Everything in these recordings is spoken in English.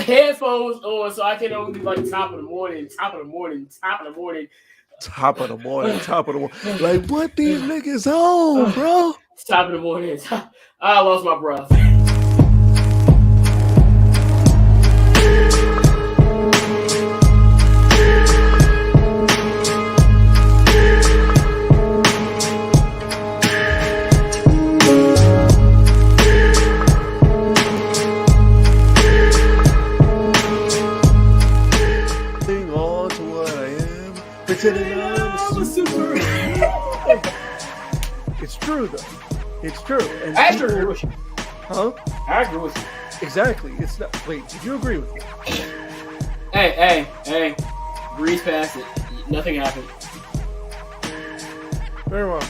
headphones on so I can only do like top of the morning. Like, what these niggas on, bro? Top of the morning. I lost my breath. It's true, though. It's true. And I actually agree with you. Huh? I agree with you. Exactly. It's not. Wait, did you agree with me? Hey. Breeze past it. Nothing happened. Very well.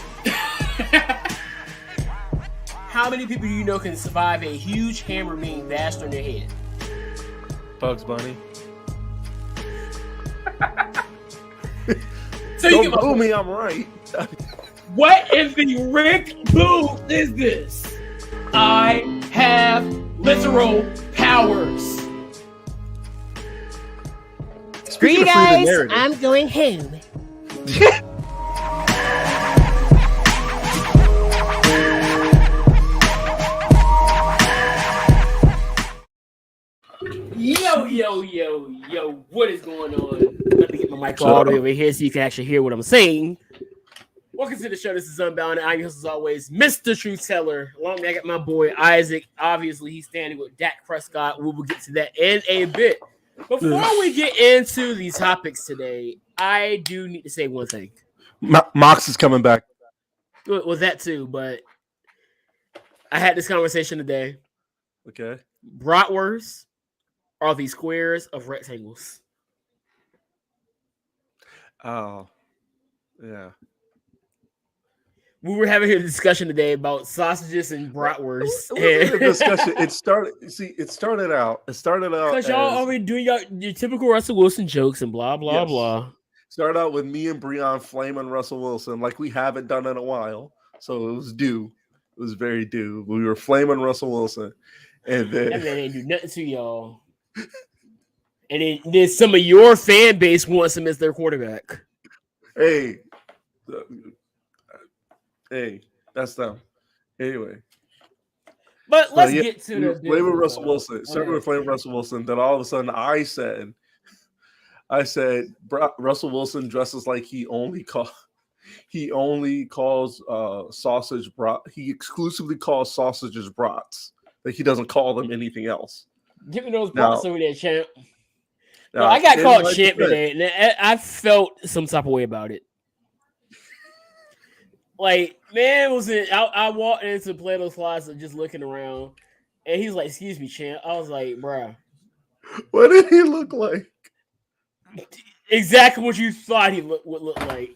How many people do you know can survive a huge hammer being bashed on their head? Bugs Bunny. So Don't boo me, I'm right. What in the Rick Boo is this? I have literal powers. Screw you guys, I'm going home. Yo, what is going on? Let me get my mic all the way over here so you can actually hear what I'm saying. Welcome to the show. This is Unbound. I'm your host, as always, Mr. Truth Teller. Along with me, I got my boy Isaac. Obviously, he's standing with Dak Prescott. We will get to that in a bit. Before we get into these topics today, I do need to say one thing. Mox is coming back. Well, that too, but I had this conversation today. Okay. Bratwursts are the squares of rectangles. Oh, yeah. We were having a discussion today about sausages and bratwursts. It was a discussion. It started out because y'all already doing your typical Russell Wilson jokes and blah blah blah. Started out with me and Breon flaming Russell Wilson like we haven't done in a while, so it was due. It was very due. We were flaming Russell Wilson, and then that man ain't do nothing to y'all. And then some of your fan base wants him as their quarterback. Hey, that's them. Anyway. But let's get to the flavor Russell Wilson. Started with flavor Russell Wilson. Then all of a sudden I said, Russell Wilson dresses like he only calls sausage brat. He exclusively calls sausages brats. Like he doesn't call them anything else. Give me those brats over there, champ. No, I got called champ today, and I felt some type of way about it. Like, man, I walked into Plato's closet just looking around, and he's like, "Excuse me, champ." I was like, "Bruh, what did he look like?" Exactly what you thought he would look like.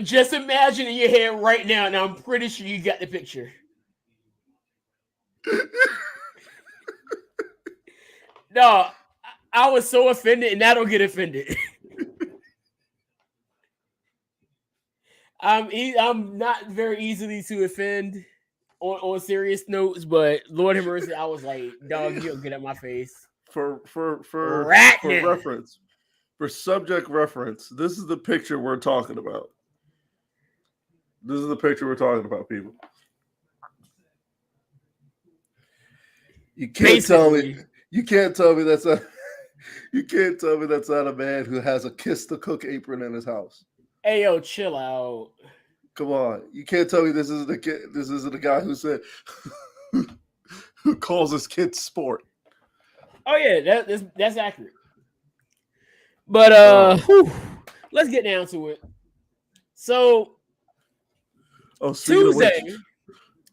Just imagine in your head right now, and I'm pretty sure you got the picture. No, I was so offended, and I don't get offended. I'm not very easily to offend on serious notes, but Lord have mercy, I was like, dog, you don't get out my face. For reference, for subject reference, this is the picture we're talking about. This is the picture we're talking about, people. You can't tell me that's a man who has a kiss the cook apron in his house. Hey yo, chill out. Come on, you can't tell me this isn't a guy who said who calls his kids sport. Oh yeah, that's accurate. But let's get down to it. So Tuesday,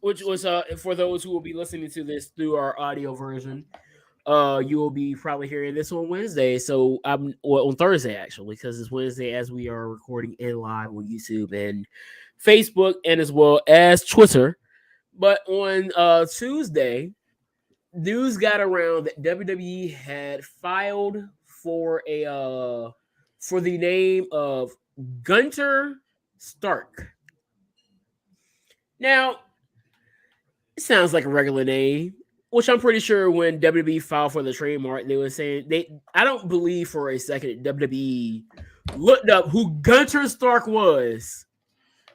which was for those who will be listening to this through our audio version, you will be probably hearing this on Wednesday. So on Thursday actually, because it's Wednesday as we are recording in live on YouTube and Facebook and as well as Twitter. But on Tuesday, news got around that WWE had filed for the name of Gunter Stark. Now, it sounds like a regular name. which I'm pretty sure when WWE filed for the trademark, they were saying I don't believe for a second WWE looked up who Gunter Stark was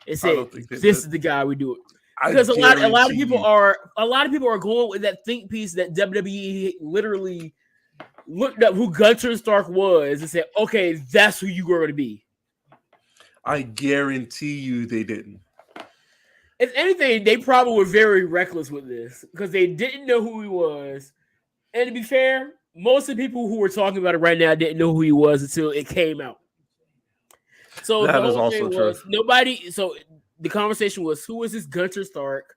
and said this is the guy we do it. Because a lot of people are going with that think piece that WWE literally looked up who Gunter Stark was and said, okay, that's who you were going to be. I guarantee you they didn't. If anything, they probably were very reckless with this because they didn't know who he was. And to be fair, most of the people who were talking about it right now didn't know who he was until it came out. So that the is whole also thing true. was nobody. So the conversation was, who is this Gunter Stark?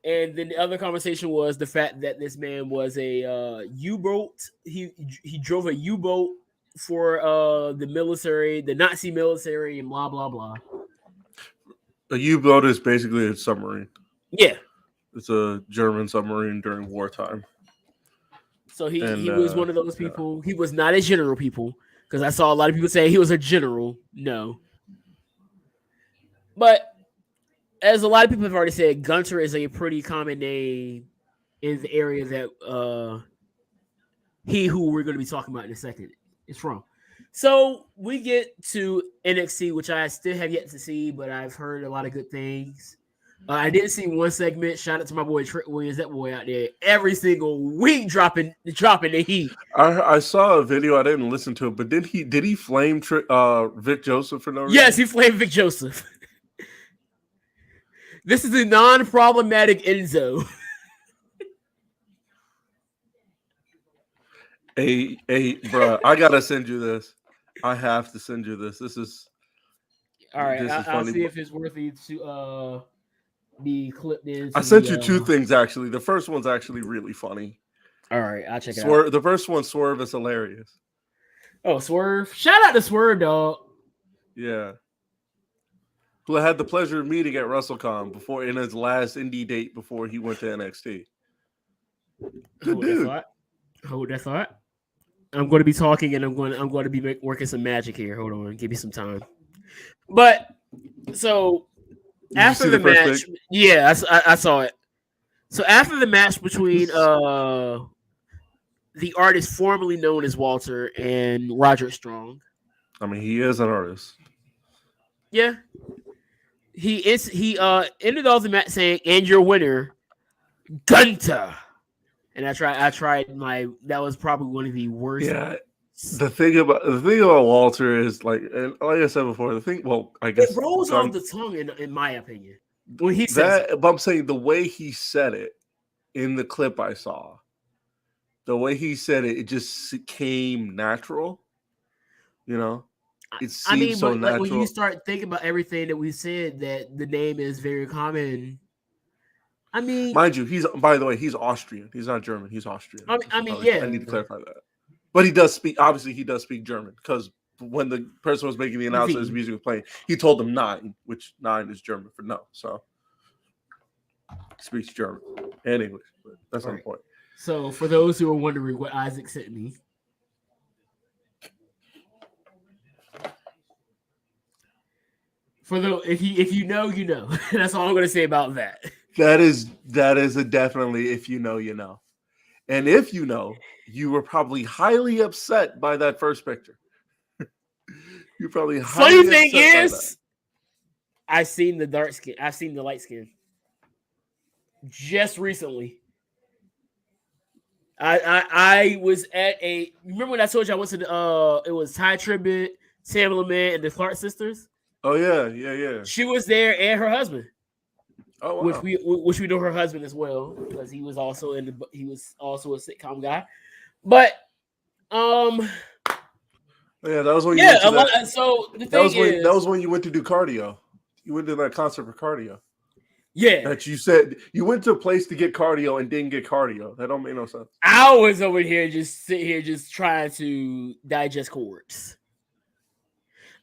And then the other conversation was the fact that this man was a U-boat. He drove a U-boat for the military, the Nazi military, and blah blah blah. A U-boat is basically a submarine. Yeah, it's a German submarine during wartime. So he was one of those people. Yeah. He was not a general, people, because I saw a lot of people say he was a general. No, but as a lot of people have already said, Gunter is a pretty common name in the area that who we're going to be talking about in a second is from. So we get to NXT, which I still have yet to see, but I've heard a lot of good things. I didn't see one segment. Shout out to my boy Trick Williams, that boy out there every single week dropping the heat. I saw a video. I didn't listen to it, but did he flame Vic Joseph for no reason? Yes, he flamed Vic Joseph. This is a non-problematic Enzo. Hey, bro, I gotta send you this. I have to send you this. This is all right. I'll see if it's worthy to be clipped in. I sent you two things actually. The first one's actually really funny. All right, I'll check it out. The first one, Swerve, is hilarious. Oh, Swerve! Shout out to Swerve, dog. Yeah. Who I had the pleasure of meeting at WrestleCon before in his last indie date before he went to NXT. Hold that thought. I'm going to be talking and I'm going to be working some magic here. Hold on, give me some time. But so after the match, yeah, I saw it. So after the match between the artist formerly known as Walter and Roderick Strong, I mean, he is an artist. Yeah, he ended off the match saying, "And your winner, Gunter." And I tried that was probably one of the worst. Yeah. The thing about Walter is like I said before, I guess it rolls off the tongue in my opinion. When he says that, but I'm saying the way he said it in the clip I saw, the way he said it just came natural. You know? It seems so natural. Like when you start thinking about everything that we said, that the name is very common. I mean, mind you, he's Austrian. He's not German. He's Austrian. I need to clarify that. But he does speak German because when the person was making the announcement, his music was playing, he told them 9, which 9 is German for no. So he speaks German and English. But that's not the point. So for those who are wondering what Isaac sent me, if you know, you know. That's all I'm going to say about that. That is a definitely if you know, you know. And if you know, you were probably highly upset by that first picture. You're probably highly upset. Funny thing is, I've seen the dark skin. I've seen the light skin. Just recently. I was at remember when I told you I went to the it was Ty Tribbett, Sam Lament, and the Clark sisters? Oh yeah. She was there and her husband. Oh wow. Which we know her husband as well, because he was also a sitcom guy. But yeah, that was when that was when you went to do cardio. You went to that concert for cardio. Yeah. That you said you went to a place to get cardio and didn't get cardio. That don't make no sense. I was over here just trying to digest chords.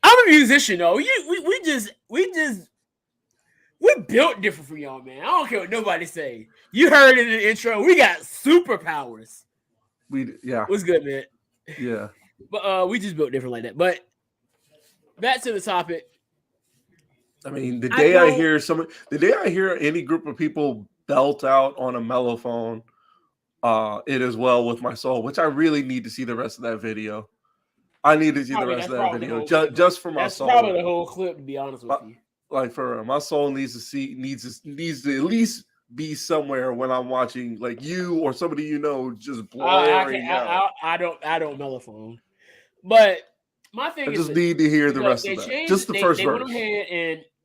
I'm a musician though. We built different for y'all, man. I don't care what nobody say. You heard it in the intro. We got superpowers. What's good, man? Yeah. But we just built different like that. But back to the topic. I mean, the day I hear any group of people belt out on a mellophone It Is Well With My Soul, which I really need to see the rest of that video. I need to see the rest of that video just for my soul. That's probably the whole clip, to be honest with you. Like for my soul needs to at least be somewhere when I'm watching like you or somebody just blaring out. I don't mellophone, but my thing I is just need to hear the rest of that. Just the first verse.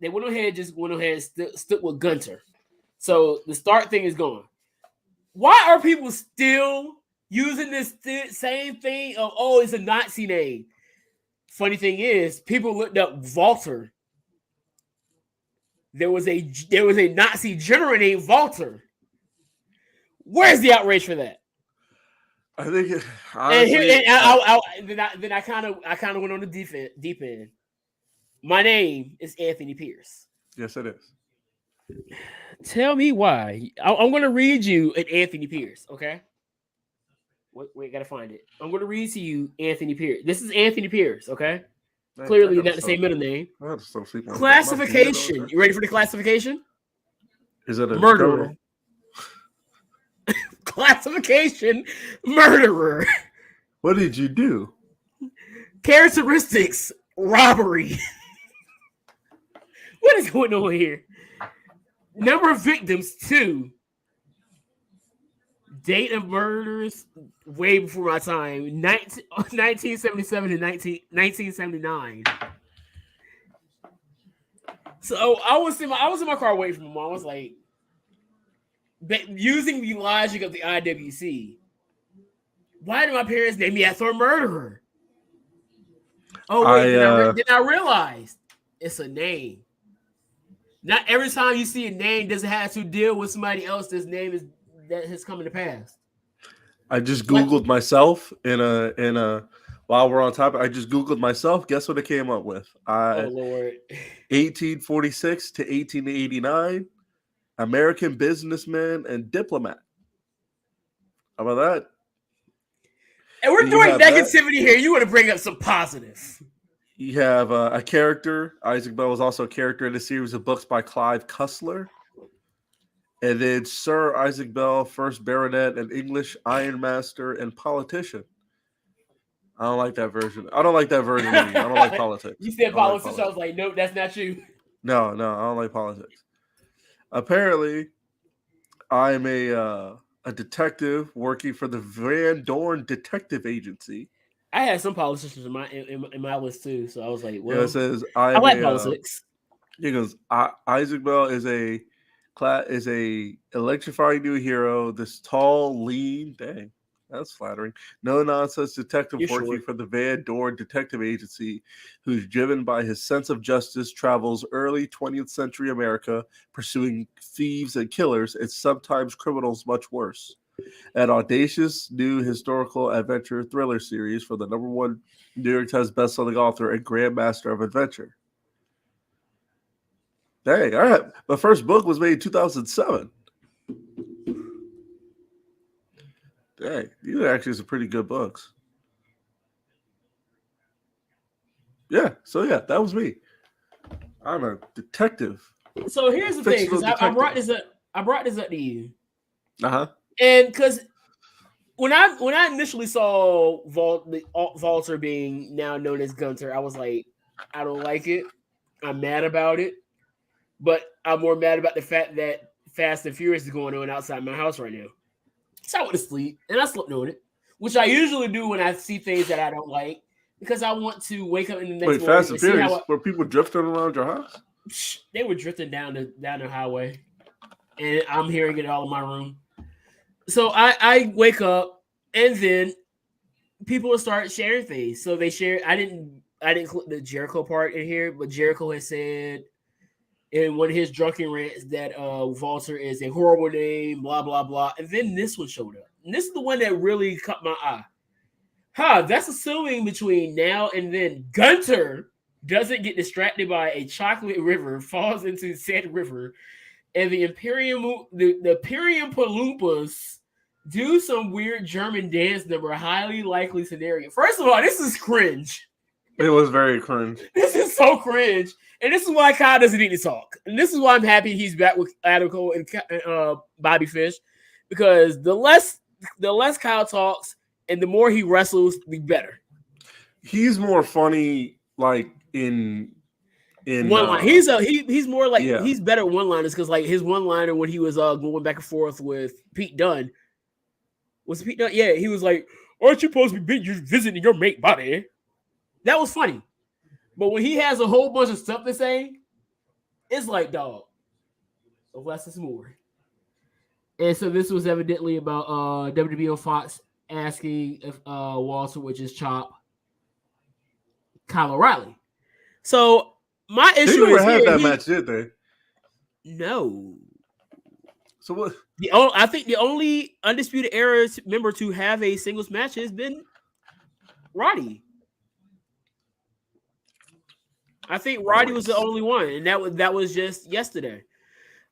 They went ahead and stuck with Gunter. So the start thing is gone. Why are people still using this same thing of, oh, it's a Nazi name? Funny thing is, people looked up Walter. There was a Nazi general named Walter. Where's the outrage for that? I think honestly, then I kind of went on the deep end. My name is Anthony Pierce. Yes, it is. Tell me why. I'm going to read you an Anthony Pierce, okay? Wait, gotta find it. I'm going to read to you Anthony Pierce. This is Anthony Pierce, okay? Man, clearly not the same middle name. Classification. You ready for the classification? Is it a murderer? Classification, murderer. What did you do? Characteristics, robbery. What is going on here? Number of victims, 2. Date of murders, way before my time, 1977 to 1979. So I was in my car waiting for my mom. I was like, using the logic of the IWC, why did my parents name me after a murderer? Oh wait, then I realized it's a name. Not every time you see a name doesn't have to deal with somebody else. This name that has come in the past. I just Googled myself in a while we're on topic. I just Googled myself. Guess what it came up with? Oh Lord. 1846 to 1889, American businessman and diplomat. How about that? And we're doing negativity here. You want to bring up some positive. You have a character. Isaac Bell was also a character in a series of books by Clive Cussler. And then Sir Isaac Bell, 1st Baronet, an English ironmaster and politician. I don't like that version. I don't like that version of me. I don't like politics. You said politics. I was like, nope, that's not you. No, I don't like politics. Apparently, I'm a detective working for the Van Dorn Detective Agency. I had some politicians in my list too, so I was like, well, it says I like politics. He goes, Isaac Bell is a electrifying new hero. This tall, lean, dang, that's flattering. No nonsense detective working for the Van Dorn Detective Agency, who's driven by his sense of justice, travels early 20th century America, pursuing thieves and killers, and sometimes criminals much worse. An audacious new historical adventure thriller series for the #1 New York Times bestselling author and grandmaster of adventure. Dang, all right. My first book was made in 2007. Dang, these are actually some pretty good books. Yeah, so yeah, that was me. I'm a detective. So here's the thing, because I brought this up to you. Uh-huh. And because when I initially saw Walter being now known as Gunter, I was like, I don't like it. I'm mad about it. But I'm more mad about the fact that Fast and Furious is going on outside my house right now. So I went to sleep, and I slept on it, which I usually do when I see things that I don't like, because I want to wake up in the next morning. Wait, Fast and Furious? Were people drifting around your house? They were drifting down the highway, and I'm hearing it all in my room. So I wake up, and then people will start sharing things. So they share. I didn't click the Jericho part in here, but Jericho has said in one of his drunken rants that Walter is a horrible name, blah, blah, blah. And then this one showed up. And this is the one that really caught my eye. That's assuming between now and then Gunter doesn't get distracted by a chocolate river, falls into Sand River, and the Imperium Palumpas do some weird German dance number, highly likely scenario. First of all, this is cringe. It was very cringe. This is so cringe. And this is why Kyle doesn't need to talk. And this is why I'm happy he's back with Adam Cole and Bobby Fish. Because the less Kyle talks and the more he wrestles, the better. He's more funny, like in one line. He's more like he's better at one liners because like his one liner when he was going back and forth with Pete Dunne. Was it Pete Dunne? Yeah, he was like, "Aren't you supposed to be visiting your mate body?" That was funny. But when he has a whole bunch of stuff to say, it's like, dog, less is more. And so this was evidently about WWE on Fox asking if Walter would just chop Kyle O'Reilly. So my issue is they never had that match, did they? No. So what? I think the only Undisputed Era member to have a singles match has been Roddy. I think Roddy was the only one, and that was just yesterday.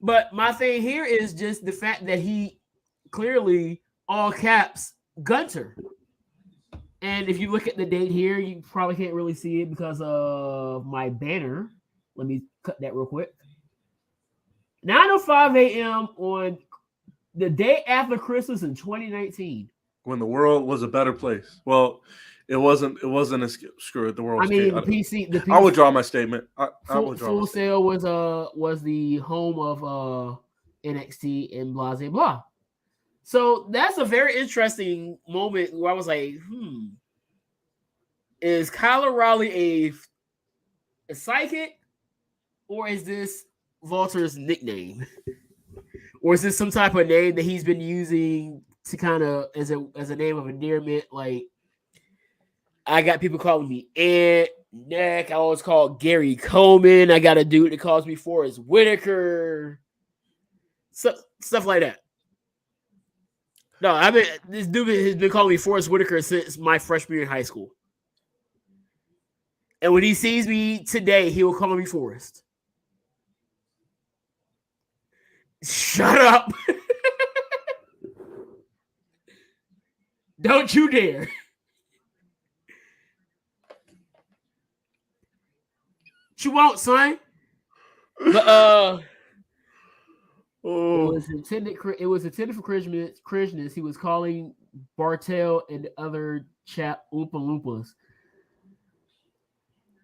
But my thing here is just the fact that he clearly, all caps, Gunter. And if you look at the date here, you probably can't really see it because of my banner. Let me cut that real quick. 9:05 a.m. on the day after Christmas in 2019. When the world was a better place. Well, it wasn't a screw it. The world. I mean, the PC. I would draw my statement. Full Sail was the home of NXT and blah blah blah. So that's a very interesting moment where I was like, is Kyle O'Reilly a psychic, or is this Walter's nickname, or is this some type of name that he's been using to kind of as a name of endearment? Like, I got people calling me Ant, Neck. I always call Gary Coleman. I got a dude that calls me Forrest Whitaker. Stuff like that. No, this dude has been calling me Forrest Whitaker since my freshman year in high school. And when he sees me today, he will call me Forrest. Shut up. Don't you dare. What you want, son? But it was intended for Christmas. He was calling Bartel and the other chap Oompa Loompas.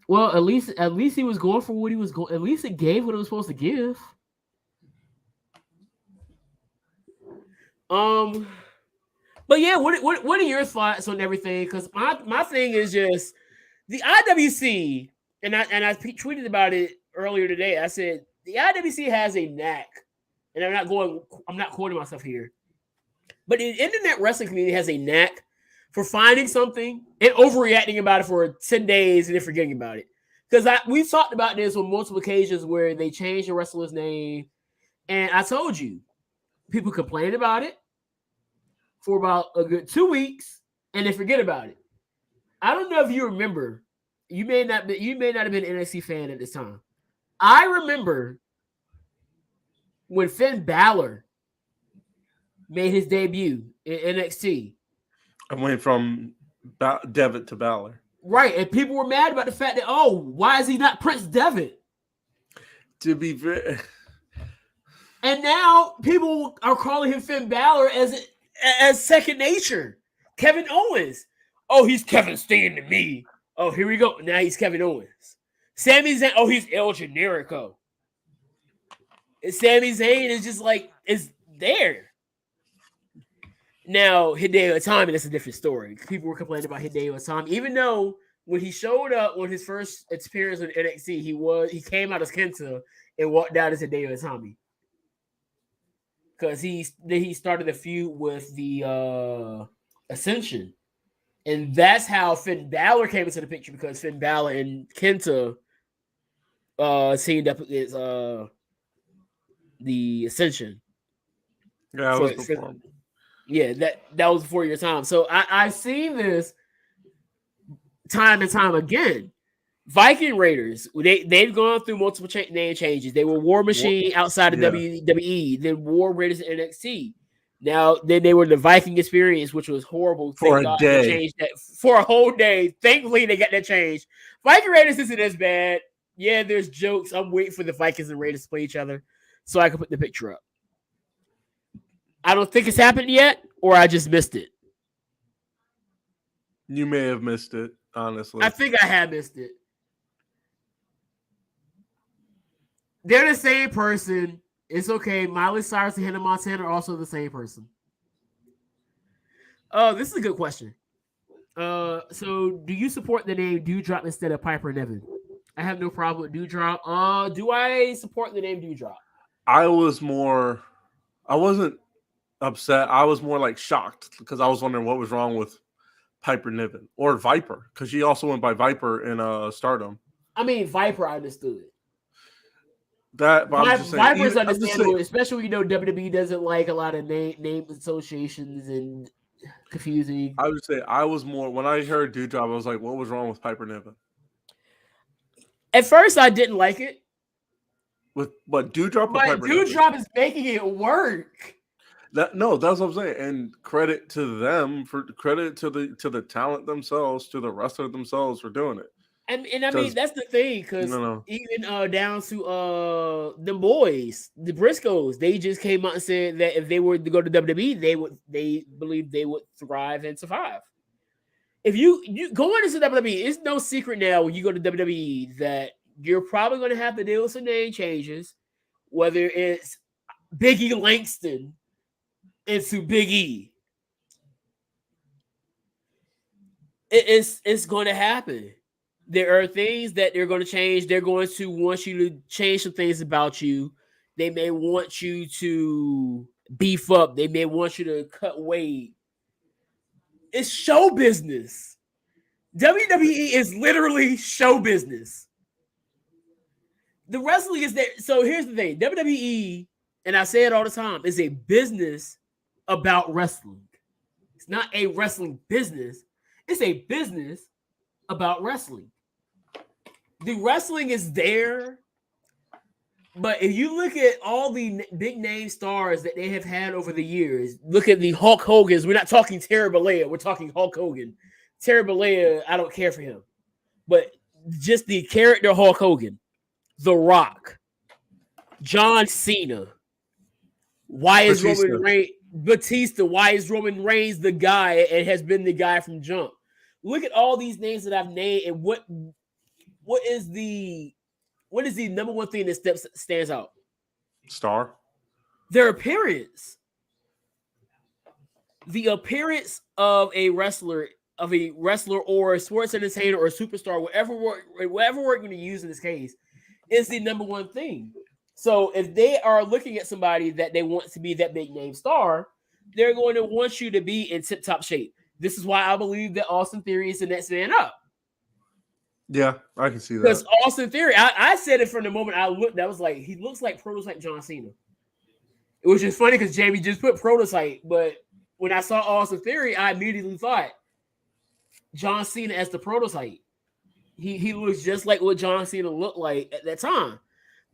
Well, at least he was going for what he was going. At least it gave what it was supposed to give. But yeah, what are your thoughts on everything? Because my thing is just the IWC, and I tweeted about it earlier today. I said the IWC has a knack, and I'm not quoting myself here, but the internet wrestling community has a knack for finding something and overreacting about it for 10 days and then forgetting about it. Because we've talked about this on multiple occasions where they changed the wrestler's name, and I told you, people complained about it for about a good 2 weeks, and they forget about it. I don't know if you remember. You may not have been an NXT fan at this time. I remember when Finn Balor made his debut in NXT. I went from Devitt to Balor. Right, and people were mad about the fact that, why is he not Prince Devitt? To be fair. And now people are calling him Finn Balor as second nature. Kevin Owens. Oh, he's Kevin Steen to me. Oh, here we go. Now he's Kevin Owens. Sami Zayn. Oh, he's El Generico. And Sami Zayn is just like, is there. Now, Hideo Itami, that's a different story. People were complaining about Hideo Itami, even though when he showed up on his first appearance in NXT, he came out as Kenta and walked out as Hideo Itami. Because he started a feud with the Ascension. And that's how Finn Balor came into the picture, because Finn Balor and Kenta teamed up against the Ascension. Yeah, that was before. Yeah, that was before your time. So I've seen this time and time again. Viking Raiders, they've gone through multiple name changes. They were War Machine outside of WWE, then War Raiders in NXT. Now, then they were the Viking Experience, which was horrible. For a day. They changed that for a whole day. Thankfully, they got that changed. Viking Raiders isn't as bad. Yeah, there's jokes. I'm waiting for the Vikings and Raiders to play each other so I can put the picture up. I don't think it's happened yet, or I just missed it. You may have missed it, honestly. I think I have missed it. They're the same person. It's okay. Miley Cyrus and Hannah Montana are also the same person. This is a good question. So do you support the name Dewdrop instead of Piper Niven? I have no problem with Dewdrop. Do I support the name Dewdrop? I wasn't upset. I was more like shocked because I was wondering what was wrong with Piper Niven or Viper, because she also went by Viper in Stardom. I mean, Viper, I understood. That Viper's understandable, especially when WWE doesn't like a lot of name associations and confusing. I would say I was more when I heard Dewdrop, I was like, what was wrong with Piper Niven? At first, I didn't like it. With what, Dewdrop? But Dewdrop is making it work. That's what I'm saying. And credit to them to the talent themselves, to the wrestler themselves for doing it. And I mean, that's the thing, because even down to the boys, the Briscoes, they just came out and said that if they were to go to WWE, they believe they would thrive and survive. If you going into WWE, it's no secret now when you go to WWE that you're probably going to have to deal with some name changes, whether it's Big E Langston into Big E. It's going to happen. There are things that they're going to change. They're going to want you to change some things about you. They may want you to beef up. They may want you to cut weight. It's show business. WWE is literally show business. The wrestling is there. So here's the thing. WWE, and I say it all the time, is a business about wrestling. It's not a wrestling business. It's a business about wrestling. The wrestling is there, but if you look at all the big name stars that they have had over the years, look at the Hulk Hogan's. We're not talking Terry Bollea. We're talking Hulk Hogan. Terry Bollea, I don't care for him. But just the character Hulk Hogan, The Rock, John Cena. Why is Roman Reigns, Batista, why is Roman Reigns the guy and has been the guy from jump? Look at all these names that I've named, and what is the number one thing that stands out? Star. Their appearance. The appearance of a wrestler or a sports entertainer or a superstar, whatever word we're going to use in this case, is the number one thing. So if they are looking at somebody that they want to be that big name star, they're going to want you to be in tip-top shape. This is why I believe that Austin Theory is the next man up. Yeah, I can see that. Because Austin Theory, I said it from the moment I looked, that was like, he looks like prototype John Cena. It was just funny because Jamie just put prototype, but when I saw Austin Theory, I immediately thought John Cena as the prototype. He looks just like what John Cena looked like at that time.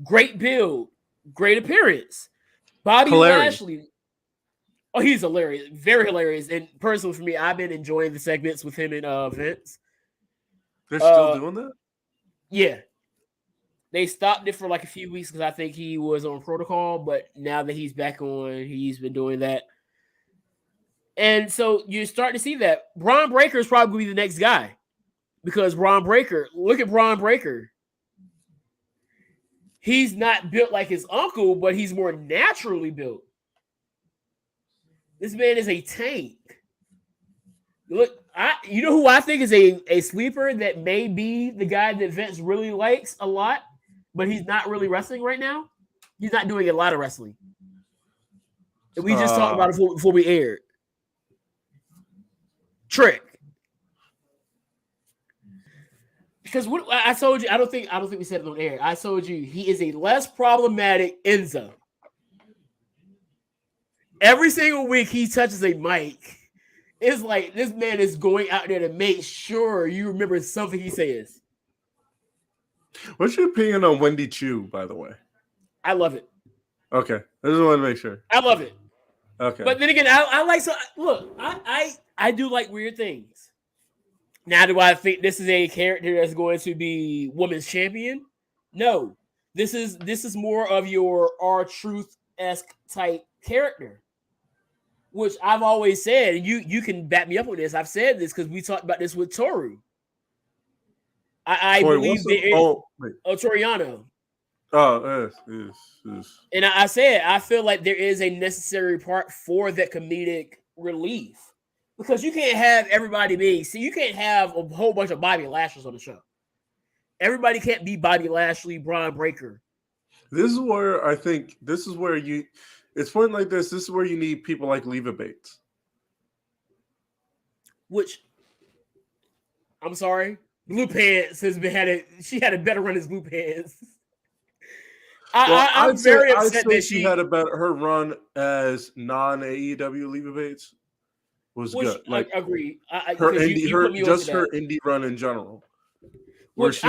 Great build, great appearance. Bobby Lashley. Oh, he's hilarious. Very hilarious. And personally for me, I've been enjoying the segments with him and Vince. They're still doing that? Yeah. They stopped it for like a few weeks because I think he was on protocol, but now that he's back on, he's been doing that. And so you're starting to see that. Braun Breaker is probably going to be the next guy because look at Braun Breaker. He's not built like his uncle, but he's more naturally built. This man is a tank. Look, you know who I think is a sleeper that may be the guy that Vince really likes a lot, but he's not really wrestling right now? He's not doing a lot of wrestling. And we just talked about it before we aired. Trick. Because what I told you, I don't think we said it on air. I told you he is a less problematic Enzo. Every single week he touches a mic. It's like this man is going out there to make sure you remember something he says. What's your opinion on Wendy Chu, by the way? I love it. Okay. I just want to make sure. I love it. Okay. But then again, I like I do like weird things. Now, do I think this is a character that's going to be women's champion? No. This is more of your R-Truth-esque type character. which I've always said, and you can back me up on this. I've said this because we talked about this with Toru. I believe there is Toriano. Oh, yes. And I said I feel like there is a necessary part for that comedic relief because you can't have everybody you can't have a whole bunch of Bobby Lashley's on the show. Everybody can't be Bobby Lashley, Braun Breaker. This is where I think it's point like this. This is where you need people like Leva Bates. Which, I'm sorry, Blue Pants she had a better run as Blue Pants. I'm very upset that she had her run as non-AEW Leva Bates was good. Like, I agree. Her indie run in general, where she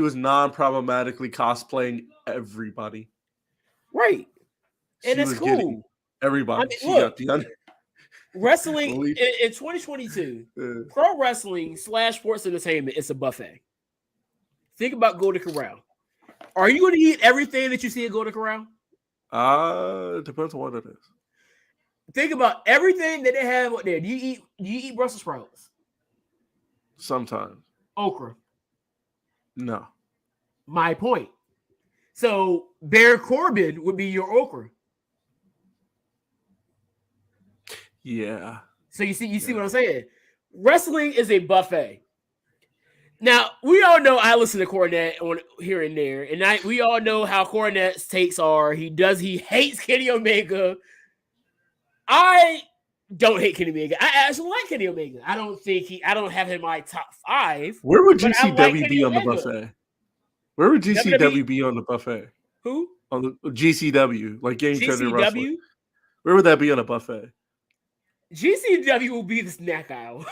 was non-problematically cosplaying everybody. Right. And it's cool. Everybody. Wrestling in 2022, pro wrestling / sports entertainment is a buffet. Think about Golden Corral. Are you going to eat everything that you see at Golden Corral? It depends on what it is. Think about everything that they have up there. Do you eat Brussels sprouts? Sometimes. Okra? No. My point. So Baron Corbin would be your okra. Yeah. So you see what I'm saying? Wrestling is a buffet. Now, we all know I listen to Cornette on here and there, and we all know how Cornette's takes are. He hates Kenny Omega. I don't hate Kenny Omega. I actually like Kenny Omega. I don't have him in my top 5. Where would GCW be on the buffet? Where would GCW be on the buffet? Who? On the GCW, like Game Changer GCW? Wrestling. Where would that be on a buffet? GCW will be the snack aisle.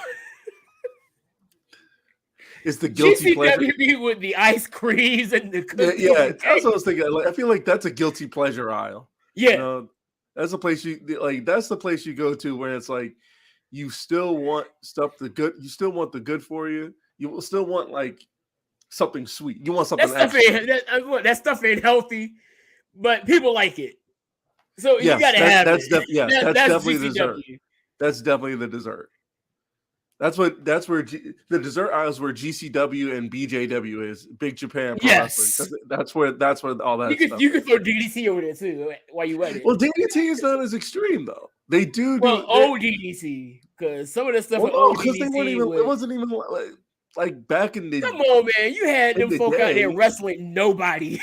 It's the guilty pleasure. GCW with the ice creams and the cookies. Yeah, that's what I was thinking. Like, I feel like that's a guilty pleasure aisle. Yeah, you know, that's a place that's the place you go to where it's like you still want stuff the good. You still want the good for you. You will still want like something sweet. You want something that stuff ain't healthy, but people like it. So you gotta have that's it. That's definitely GCW. the dessert. That's definitely the dessert. That's where the dessert aisle is where GCW and BJW is, Big Japan Pro Wrestling. That's where all that stuff. You could throw DDT over there too while you at it. Well, DDT is not as extreme though. They do. Old DDT because some of the stuff. Because they weren't even. It wasn't even like back in the. Come on, man! You had them folk out there wrestling nobody.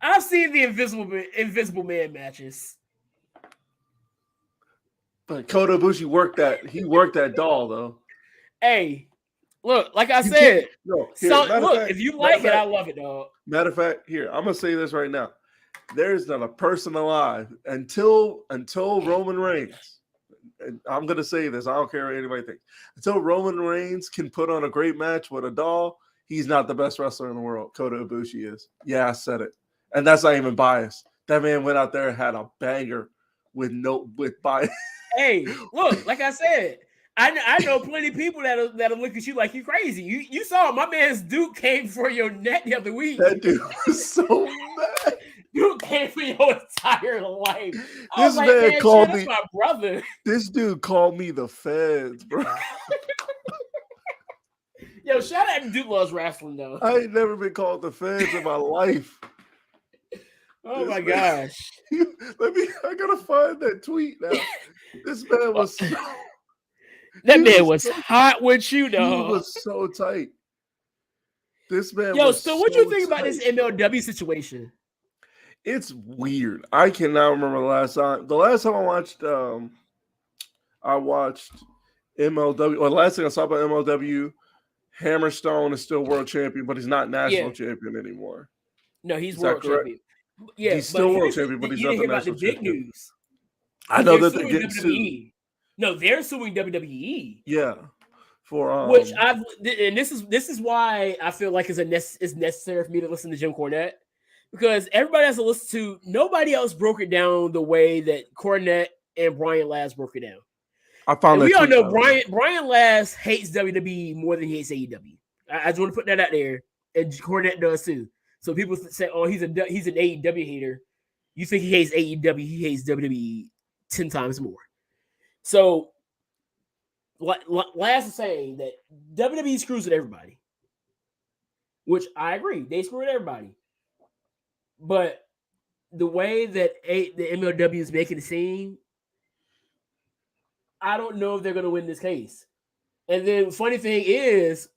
I've seen the Invisible Man matches. But Kota Ibushi worked that doll though. Hey, look, like I said, if you like it, I love it, dog. Matter of fact, here, I'm gonna say this right now. There's not a person alive until Roman Reigns. And I'm gonna say this, I don't care what anybody thinks. Until Roman Reigns can put on a great match with a doll, he's not the best wrestler in the world. Kota Ibushi is. Yeah, I said it. And that's not even biased. That man went out there and had a banger with bias. Hey, look, like I said, I know plenty of people that'll look at you like you crazy. You saw my man's Duke came for your neck the other week. That dude was so mad. Duke came for your entire life. This man called me my brother. This dude called me the feds, bro. Yo, shout out to Duke Loves Wrestling though. I ain't never been called the feds in my life. Oh my gosh. I gotta find that tweet now. This man was was hot with you, though. He was so tight. This man so what you think about this MLW situation? It's weird. I cannot remember the last time. The last time I watched MLW, or the last thing I saw about MLW, Hammerstone is still world champion, but he's not national champion anymore. No, he's world champion. Yeah, he's still world champion, but he's not the national champion. Big news. I know that they're getting sued. No, they're suing WWE. Yeah, for which this is why I feel like it's necessary for me to listen to Jim Cornette, because everybody has to listen to. Nobody else broke it down the way that Cornette and Brian Last broke it down. I found that we all know Brian Last hates WWE more than he hates AEW. I just want to put that out there, and Cornette does too. So people say, "Oh, he's an AEW hater." You think he hates AEW? He hates WWE 10 times more. So, last saying that WWE screws with everybody, which I agree, they screw with everybody. But the way that the MLW is making it seem, I don't know if they're going to win this case. And then, funny thing is,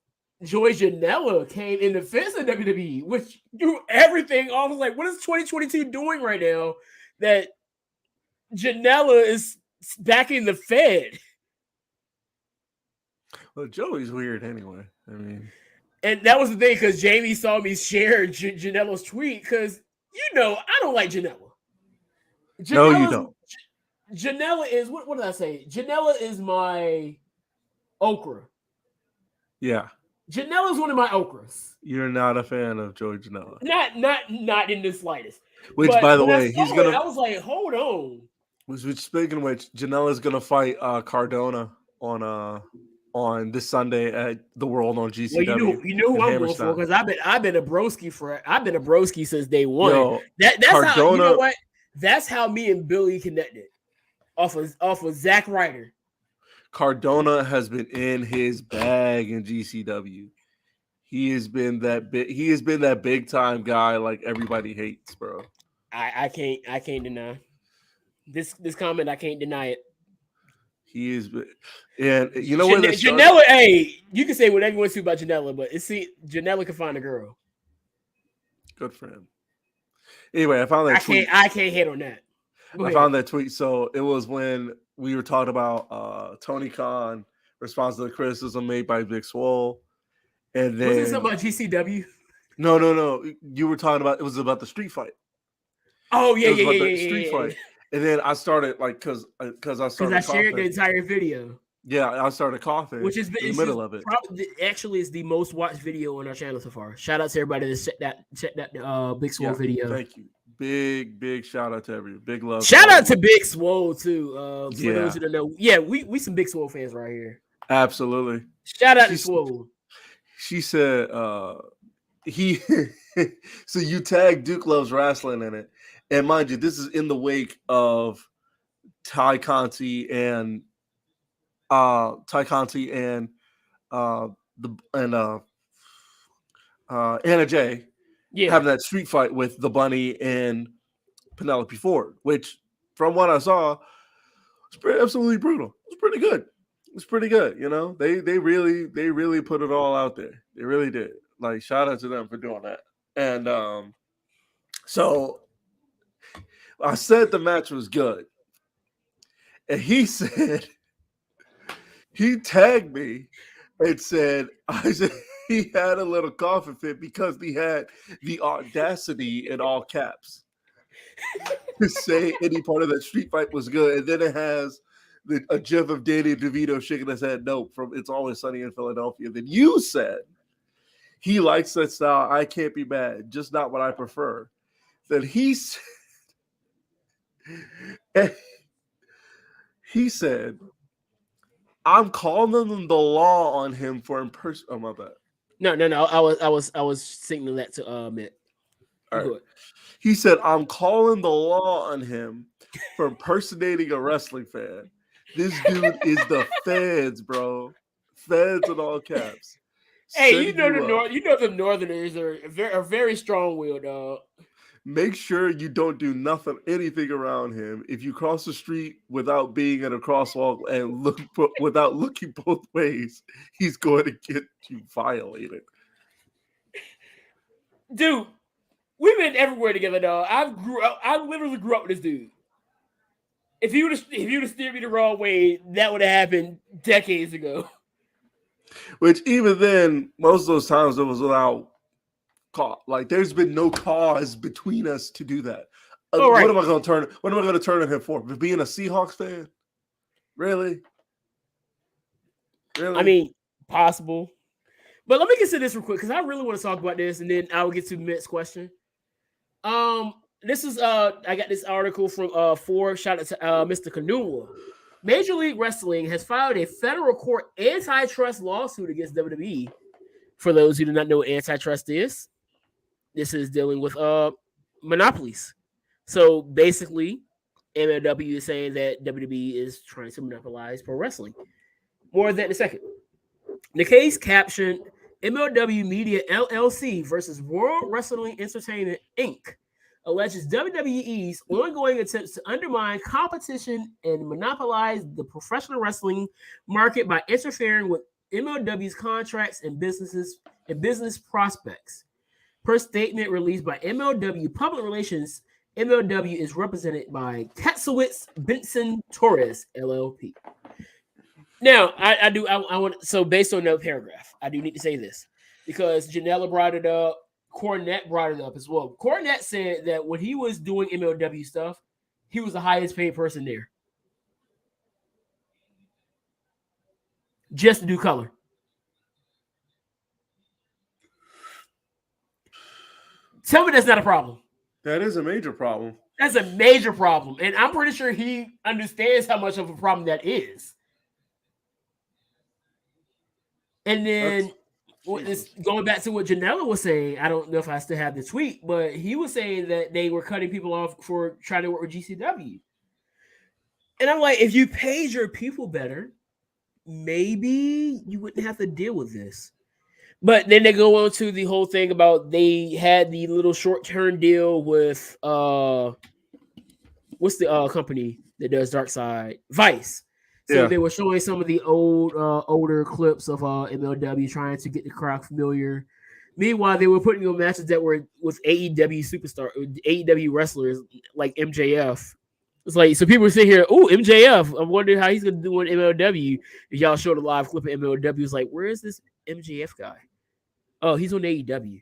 Joey Janela came in defense of WWE, which threw everything off. I was like, what is 2022 doing right now that Janela is backing the Fed? Well, Joey's weird anyway. I mean, and that was the thing because Jamie saw me share Janela's tweet because I don't like Janela. No, you don't. Janela is what did I say? Janela is my okra. Yeah. Janela is one of my okras. You're not a fan of Joey Janela. Not in the slightest. Which, but by the way, he's gonna. I was like, hold on. Which speaking of which, Janela's gonna fight Cardona on this Sunday at the World on GCW. Well, you know who I'm going for because I've been a broski since day one. Yo, that's Cardona, how you know what? That's how me and Billy connected off of Zack Ryder. Cardona has been in his bag in GCW. He has been that big time guy like everybody hates, bro. I can't deny this comment. I can't deny it. He is, and you know what? Janela, hey, you can say whatever you want to about Janela, but Janela can find a girl. Good for him. Anyway, I found that tweet. I can't hit on that. I found that tweet. So it was when we were talking about Tony Khan response to the criticism made by Big Swole. And then was it something about GCW? No. You were talking about it was about the street fight. Oh yeah, street fight. And then I started because I shared the entire video. Yeah, I started coughing, which is in the middle of it. Actually, is the most watched video on our channel so far. Shout out to everybody that check that Big Swole video. Thank you. Big shout out to everyone. Big love. Shout out to Big Swole too. For those who don't know, we some Big Swole fans right here. Absolutely. Shout out to Swole. She said he so you tagged Duke Loves Wrestling in it. And mind you, this is in the wake of Ty Conti and Anna Jay having that street fight with the Bunny and Penelope Ford, which from what I saw was absolutely brutal. It was pretty good. It's pretty good, They really put it all out there. They really did. Like, shout out to them for doing that. And so I said the match was good. And he said, he tagged me and said, he had a little coughing fit because he had the audacity in all caps to say any part of that street fight was good. And then it has a gif of Danny DeVito shaking his head no from It's Always Sunny in Philadelphia. Then you said, he likes that style. I can't be mad. Just not what I prefer. Then he said, I'm calling the law on him for impersonation. Oh, my bad. No. I was signaling that to Mitt. All right. He said, I'm calling the law on him for impersonating a wrestling fan. This dude is the feds, bro. Feds in all caps. Hey, the Northerners are very strong-willed, dog. Make sure you don't do anything around him. If you cross the street without being in a crosswalk and without looking both ways, he's going to get you violated. Dude, we've been everywhere together, dog. I literally grew up with this dude. If he would have steered me the wrong way, that would have happened decades ago. Which even then, most of those times it was without cause. Like, there's been no cause between us to do that. What am I going to turn on him for? For being a Seahawks fan? Really? I mean, possible. But let me consider this real quick because I really want to talk about this, and then I will get to Mitt's question. This is I got this article from Forbes. Shout out to Mr. Kanua. Major League Wrestling has filed a federal court antitrust lawsuit against WWE. For those who do not know what antitrust is, this is dealing with monopolies. So basically, MLW is saying that WWE is trying to monopolize pro wrestling. More on that in a second. The case captioned MLW Media LLC versus World Wrestling Entertainment Inc. alleges WWE's ongoing attempts to undermine competition and monopolize the professional wrestling market by interfering with MLW's contracts and business prospects. Per statement released by MLW Public Relations, MLW is represented by Katsowitz Benson Torres LLP. Now, I want, so based on that paragraph, I do need to say this because Janela brought it up. Cornette brought it up as well. Cornette said that when he was doing MLW stuff, he was the highest paid person there. Just to do color. Tell me that's not a problem. That is a major problem. That's a major problem. And I'm pretty sure he understands how much of a problem that is. And then going back to what Janela was saying, I don't know if I still have the tweet, but he was saying that they were cutting people off for trying to work with GCW. And I'm like, if you paid your people better, maybe you wouldn't have to deal with this. But then they go on to the whole thing about they had the little short-term deal with what's the company that does Dark Side? Vice. So they were showing some of the older clips of MLW trying to get the crowd familiar. Meanwhile, they were putting on matches that were with AEW AEW wrestlers like MJF. It's like, so people were sitting here, oh, MJF. I'm wondering how he's going to do on MLW. If y'all showed a live clip of MLW, it's like, where is this MJF guy? Oh, he's on AEW.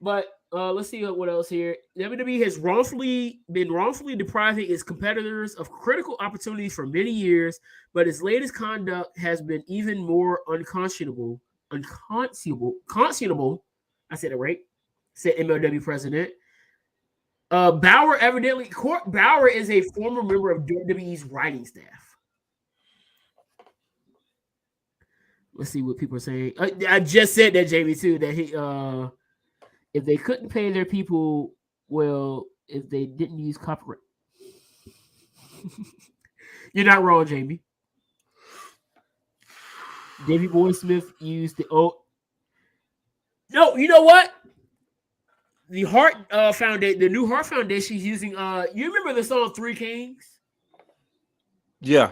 But let's see what else here. WWE has been wrongfully depriving its competitors of critical opportunities for many years, but its latest conduct has been even more unconscionable. I said it right. Said MLW president. Bauer Court Bauer is a former member of WWE's writing staff. Let's see what people are saying. I just said that, Jamie, too, that he if they couldn't pay their people well, if they didn't use copyright. You're not wrong, Jamie. Davey Boy Smith used the No, you know what? The Heart Foundation, the new Heart Foundation is using you remember the song Three Kings? Yeah.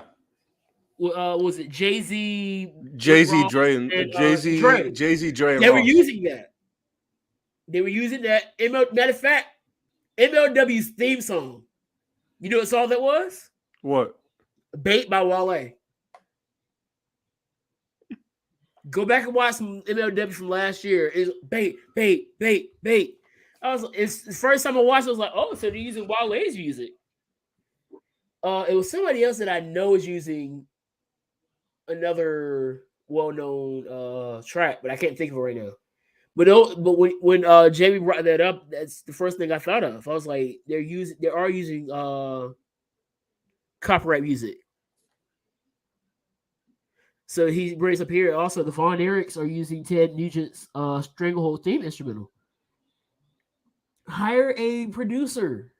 Was it Jay-Z, Dre, and Jay-Z, Dre, and they were Ross. using that. They were using that. Matter of fact, MLW's theme song. You know what song that was? What? Bait by Wale. Go back and watch some MLW from last year. It's bait. It's the first time I watched it, I was like, oh, so they're using Wale's music. It was somebody else that I know is using another well-known track, but I can't think of it right now. But when Jamie brought that up, that's the first thing I thought of. I was like, they are using copyright music. So he brings up here also the Von Erichs are using Ted Nugent's Stranglehold theme instrumental. Hire a producer.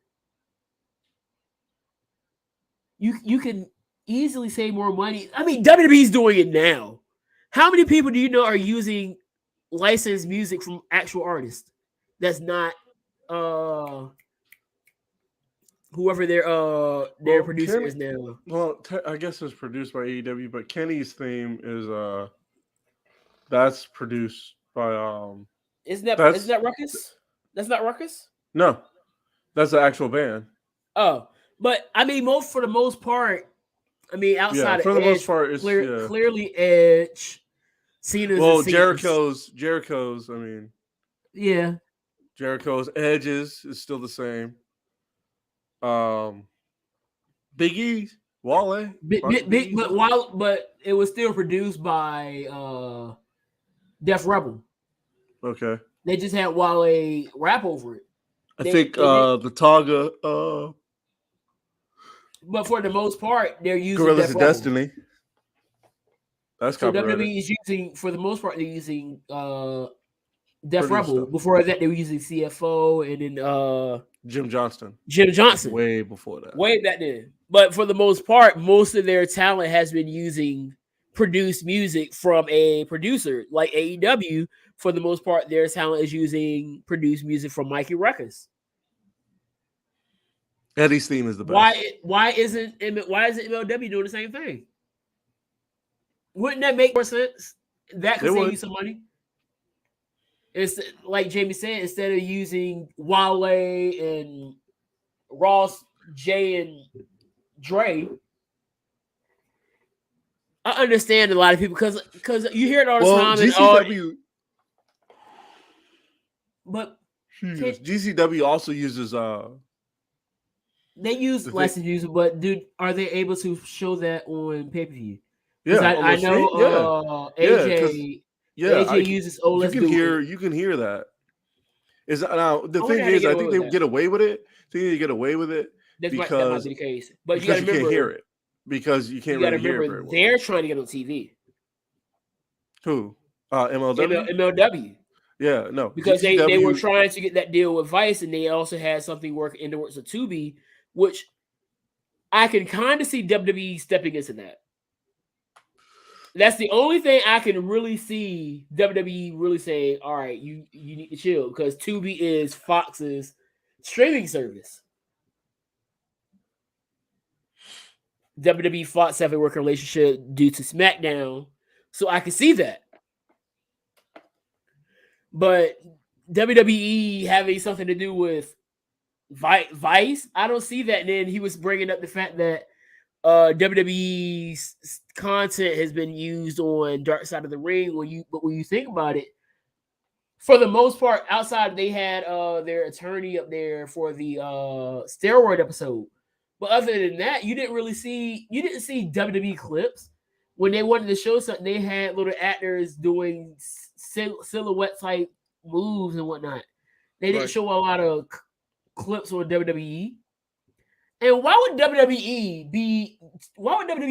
You can easily save more money. I mean, WWE's doing it now. How many people do you know are using licensed music from actual artists? That's not whoever their producer is now. Well, I guess it's produced by AEW, but Kenny's theme is that's produced by Isn't that Ruckus? That's not Ruckus? No. That's the actual band. Oh, but I mean, for the most part, I mean, outside for of the Edge, most part, it's clearly Edge. Cena's. Well, Jericho's. I mean, yeah. Jericho's Edges is still the same. Big E, Wale, but it was still produced by Def Rebel. Okay. They just had Wale rap over it. I think the Taga. But for the most part, they're using Gorillas Def of Rebel. Destiny. That's so copyrighted. WWE is using, for the most part, they're using Def Rebel. them. Before that, they were using CFO and then Jim Johnson. Way before that. Way back then. But for the most part, most of their talent has been using produced music from a producer. Like AEW, for the most part, their talent is using produced music from Mikey Ruckus. Eddie's theme is the best. Why isn't MLW doing the same thing? Wouldn't that make more sense? That could save you some money. It's like Jamie said, instead of using Wale and Ross, Jay, and Dre. I understand a lot of people because you hear it all the time. GCW, but GCW also uses they use licensed music, but dude, are they able to show that on pay-per-view? Yeah, I know AJ uses OLED. You can hear that. Is now the thing is, I think they get away with it. Because that might be the case. But you can't hear it because you can't really hear it very well. They're trying to get on TV. Who? MLW. MLW. Yeah, no. Because they were trying to get that deal with Vice, and they also had something working in the works of Tubi, which I can kind of see WWE stepping into that. That's the only thing I can really see WWE really saying, all right, you need to chill, because Tubi is Fox's streaming service. WWE Fox have a working relationship due to SmackDown, so I can see that. But WWE having something to do with Vice, I don't see that. And then he was bringing up the fact that WWE's content has been used on Dark Side of the Ring. But when you think about it, for the most part, outside they had their attorney up there for the steroid episode. But other than that, you didn't see WWE clips. When they wanted to show something, they had little actors doing silhouette type moves and whatnot. They didn't show a lot of clips on WWE. And why would WWE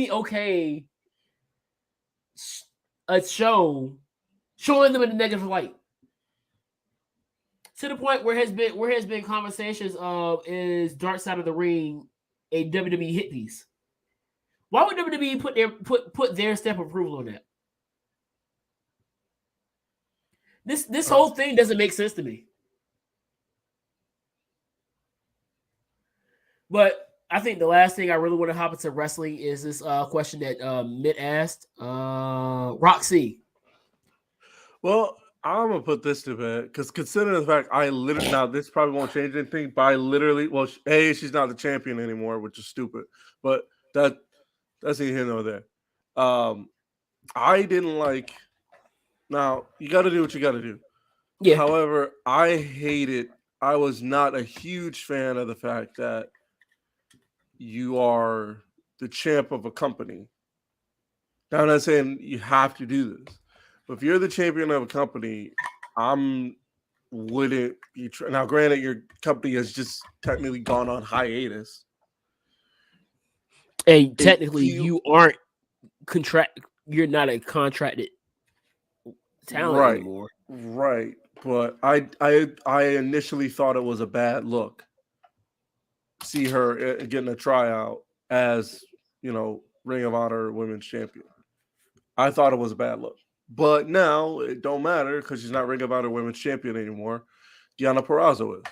okay a show showing them in a negative light? To the point where has been conversations of, is Dark Side of the Ring a WWE hit piece? Why would WWE put their stamp of approval on that? This whole thing doesn't make sense to me. But I think the last thing I really want to hop into wrestling is this question that Mitt asked. Roxy. Well, I'm gonna put this to bed because considering the fact now this probably won't change anything, but she's not the champion anymore, which is stupid. But that's neither here nor there. I didn't like. Now you got to do what you got to do. Yeah. However, I was not a huge fan of the fact that you are the champ of a company. Now, I'm not saying you have to do this, but if you're the champion of a company, wouldn't be. Now, granted, your company has just technically gone on hiatus. And technically, you aren't you're not a contracted talent anymore. Right. But I initially thought it was a bad look. See her getting a tryout as, Ring of Honor Women's Champion. I thought it was a bad look. But now it don't matter because she's not Ring of Honor Women's Champion anymore. Deonna Purrazzo is.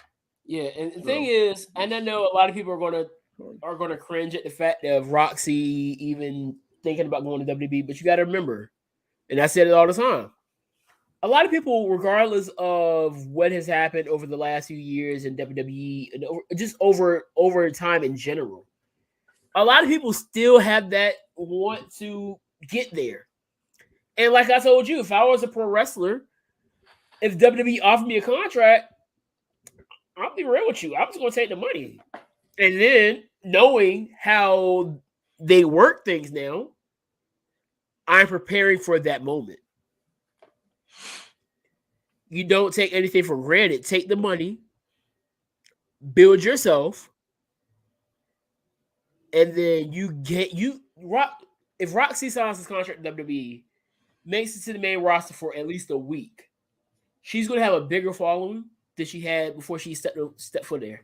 Yeah, and the thing is, and I know a lot of people are gonna cringe at the fact of Roxy even thinking about going to WWE, but you got to remember, and I said it all the time, a lot of people, regardless of what has happened over the last few years in WWE and just over time in general, a lot of people still have that want to get there. And like I told you, if I was a pro wrestler, if WWE offered me a contract, I'll be real with you, I'm just going to take the money. And then knowing how they work things now, I'm preparing for that moment. You don't take anything for granted. Take the money, build yourself, and then if Roxy signs his contract with WWE, makes it to the main roster for at least a week, she's going to have a bigger following than she had before she stepped foot there.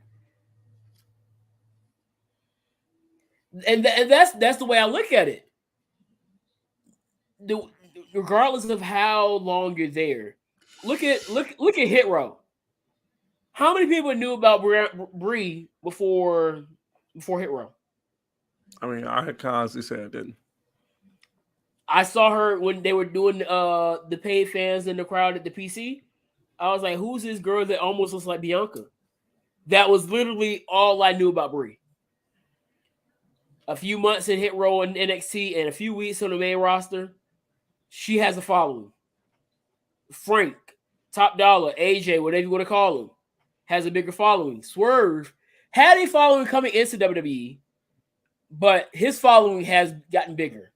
And that's the way I look at it. Regardless of how long you're there, look at Hit Row. How many people knew about Brie before Hit Row? I mean, I can honestly say I didn't. I saw her when they were doing the paid fans in the crowd at the PC. I was like, who's this girl that almost looks like Bianca? That was literally all I knew about Brie. A few months in Hit Row and NXT and a few weeks on the main roster, she has a following. Frank, Top Dollar, AJ, whatever you want to call him, has a bigger following. Swerve had a following coming into WWE, but his following has gotten bigger.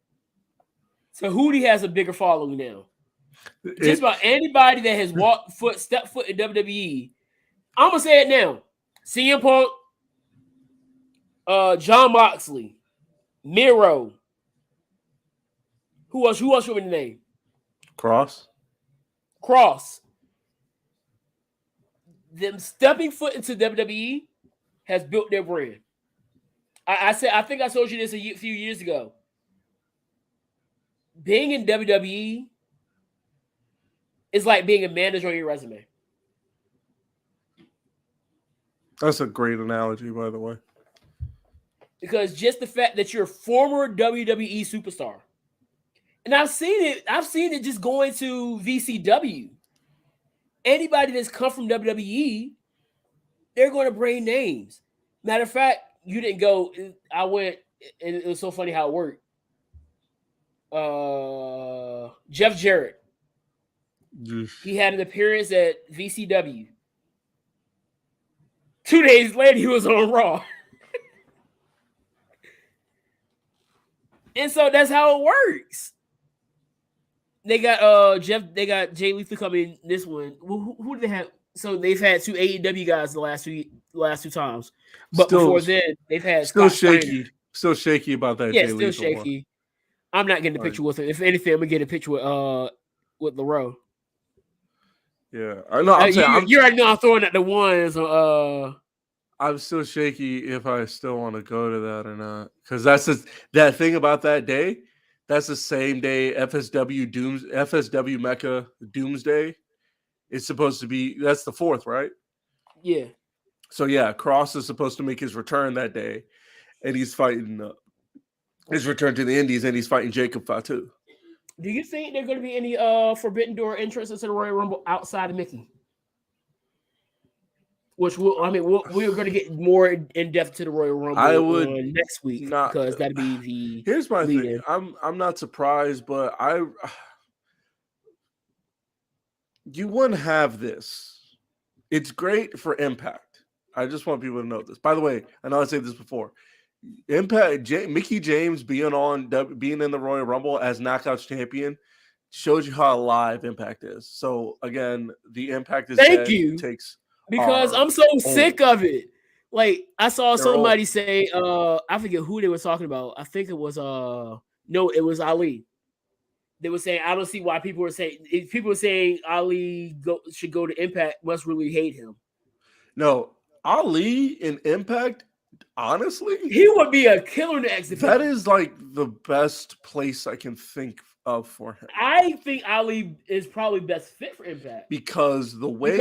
So Hootie has a bigger following now. Just about anybody that has stepped foot in WWE, I'm gonna say it now. CM Punk, John Moxley, Miro. Who else you in the name? Cross. Them stepping foot into WWE has built their brand. I think I told you this a few years ago. Being in WWE is like being a manager on your resume. That's a great analogy, by the way. Because just the fact that you're a former WWE superstar. And I've seen it just going to VCW. Anybody that's come from WWE, they're going to bring names. Matter of fact, you didn't go. I went, and it was so funny how it worked. Jeff Jarrett. He had an appearance at VCW. 2 days later, he was on Raw. And so that's how it works. They got Jay Lethal coming this one. Who do they have? So they've had 2 AEW guys the last two times. But before then, they've had still Scott shaky. Steiner. Still shaky about that. Yeah, Jay still Lethal shaky. I'm not getting a picture with it. If anything, I'm gonna get a picture with LaRoe. Yeah, I know. You already know I'm throwing at the ones. I'm still shaky if I still want to go to that or not, because that's that thing about that day. That's the same day FSW Mecca Doomsday is supposed to be. That's the 4th, right? Yeah. So yeah, Cross is supposed to make his return that day, and he's fighting his return to the Indies, and he's fighting Jacob Fatu. Do you think there are going to be any Forbidden Door entrances to the Royal Rumble outside of Mickey? Which we're going to get more in depth to the Royal Rumble next week because that'd be the. Here's my thing. I'm not surprised, but you wouldn't have this. It's great for Impact. I just want people to know this. By the way, I know I said this before. Impact Mickey James being in the Royal Rumble as Knockouts champion shows you how alive Impact is. So again, the Impact is Thank you. Takes. Because I'm so sick of it. Like I saw somebody say, I forget who they were talking about. I think it was it was Ali. They were saying, I don't see why people were saying if people were saying Ali should go to Impact, must really hate him. No, Ali in Impact, honestly, he would be a killer in the exhibition. That is like the best place I can think of for him. I think Ali is probably best fit for Impact because the way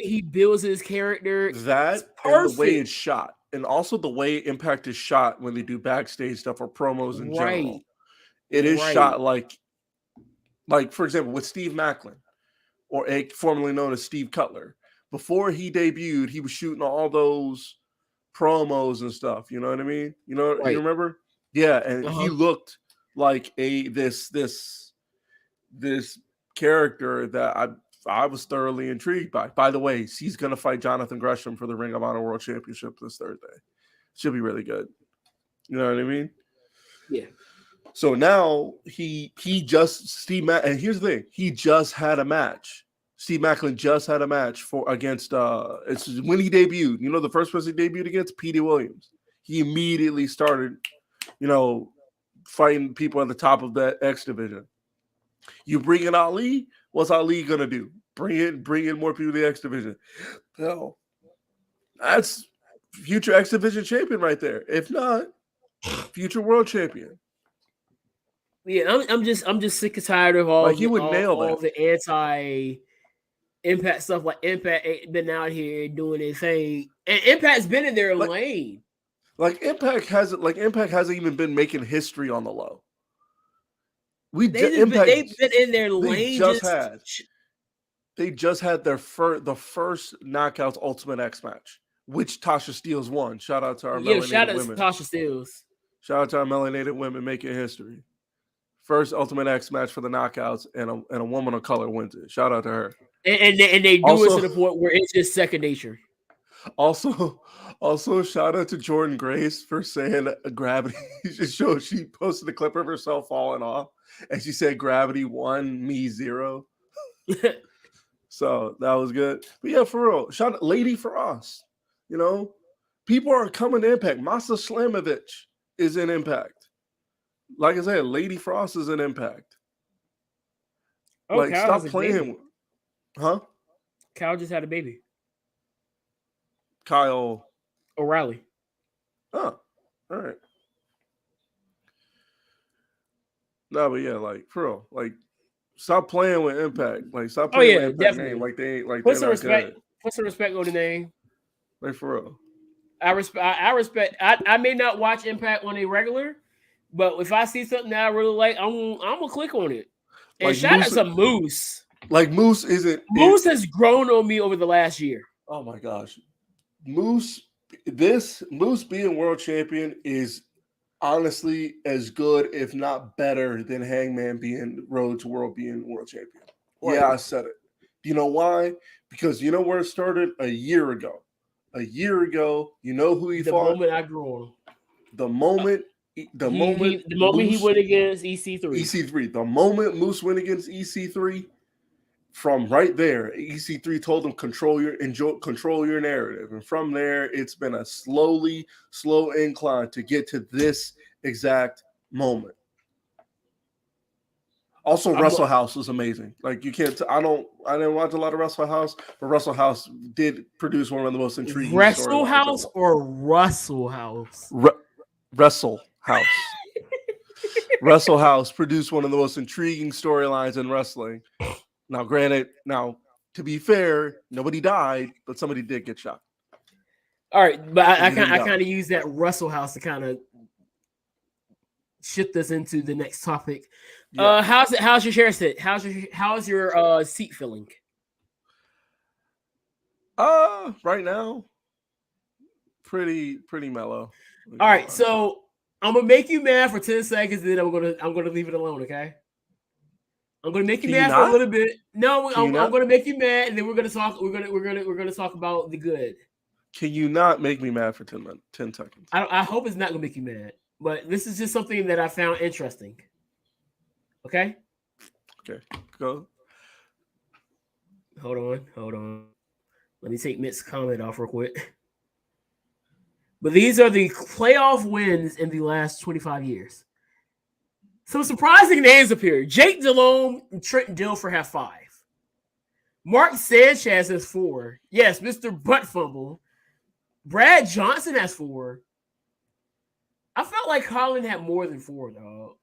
he builds his character, and the way it's shot, and also the way Impact is shot when they do backstage stuff or promos in general. It is shot like for example with Steve Macklin, or formerly known as Steve Cutler. Before he debuted, he was shooting all those promos and stuff. You know what I mean? You know, you remember? Yeah, and he looked like this character that I was thoroughly intrigued by. By the way, he's going to fight Jonathan Gresham for the Ring of Honor World Championship this Thursday. Should be really good. You know what I mean? Yeah. So now and here's the thing, he just had a match. Steve Macklin just had a match against it's when he debuted. You know, the first person he debuted against, Petey Williams. He immediately started, fighting people at the top of that X division. You bring in Ali, What's Ali gonna do? Bring in more people to the X Division. Hell, that's future X Division champion right there. If not, future world champion. Yeah, I'm just sick and tired of all Like he would nail all that. the anti Impact stuff. Like Impact ain't been out here doing their thing, and Impact's been in their lane. Like Impact hasn't even been making history on the low. They've been in their lane. They just had the first Knockouts Ultimate X match, which Tasha Steelz won. Shout out to our melanated women. Tasha Steelz. Shout out to our melanated women making history. First Ultimate X match for the Knockouts, and a woman of color wins it. Shout out to her. And they do also, it to the point where it's just second nature. Also, shout out to Jordan Grace for saying gravity. She posted a clip of herself falling off, and she said gravity 1, me 0. So that was good. But yeah, for real, shout out Lady for us. You know, people are coming to Impact. Masa Slamovich is in Impact. Like I said, Lady Frost is in Impact. Oh, like, Kyle stop playing. Huh? Kyle just had a baby. Kyle O'Reilly. Oh, all right. No, but yeah, like for real, like stop playing with Impact. Like stop playing with Impact definitely. name. Like they ain't like put some respect. Good. Put some respect on the name. Like for real. I respect. I may not watch Impact on a regular, but if I see something that I really like, I'm gonna click on it. And like shout out to Moose. Like Moose has grown on me over the last year. Oh my gosh. Moose being world champion is honestly as good, if not better, than Hangman being Road to World being world champion. Right. Yeah, I said it. You know why? Because you know where it started? A year ago. You know who he fought? The moment I grew on. The moment he went against EC3. EC3. The moment Moose went against EC3, from right there, EC3 told him control your narrative, and from there, it's been a slow incline to get to this exact moment. Also, Wrestle House was amazing. Like you can't. I didn't watch a lot of Wrestle House, but Wrestle House did produce one of the most intriguing. Wrestle House or Russell House? Wrestle House. Wrestle House produced one of the most intriguing storylines in wrestling. Now, granted, to be fair, nobody died, but somebody did get shot. All right, but I kind of use that Russell House to kind of shift us into the next topic. Yeah. How's your chair sit? How's your seat feeling? Right now, pretty mellow. All right, so I'm gonna make you mad for 10 seconds, then I'm gonna leave it alone. Okay. I'm gonna make you mad for a little bit. No, I'm gonna make you mad, and then we're gonna talk. We're gonna talk about the good. Can you not make me mad for 10 seconds? I hope it's not gonna make you mad, but this is just something that I found interesting. Okay. Okay. Go. Hold on. Let me take Mitt's comment off real quick. But these are the playoff wins in the last 25 years. Some surprising names appear. Jake Delhomme and Trent Dilfer have 5. Mark Sanchez has 4. Yes, Mr. Butt Fumble. Brad Johnson has 4. I felt like Colin had more than 4, dog.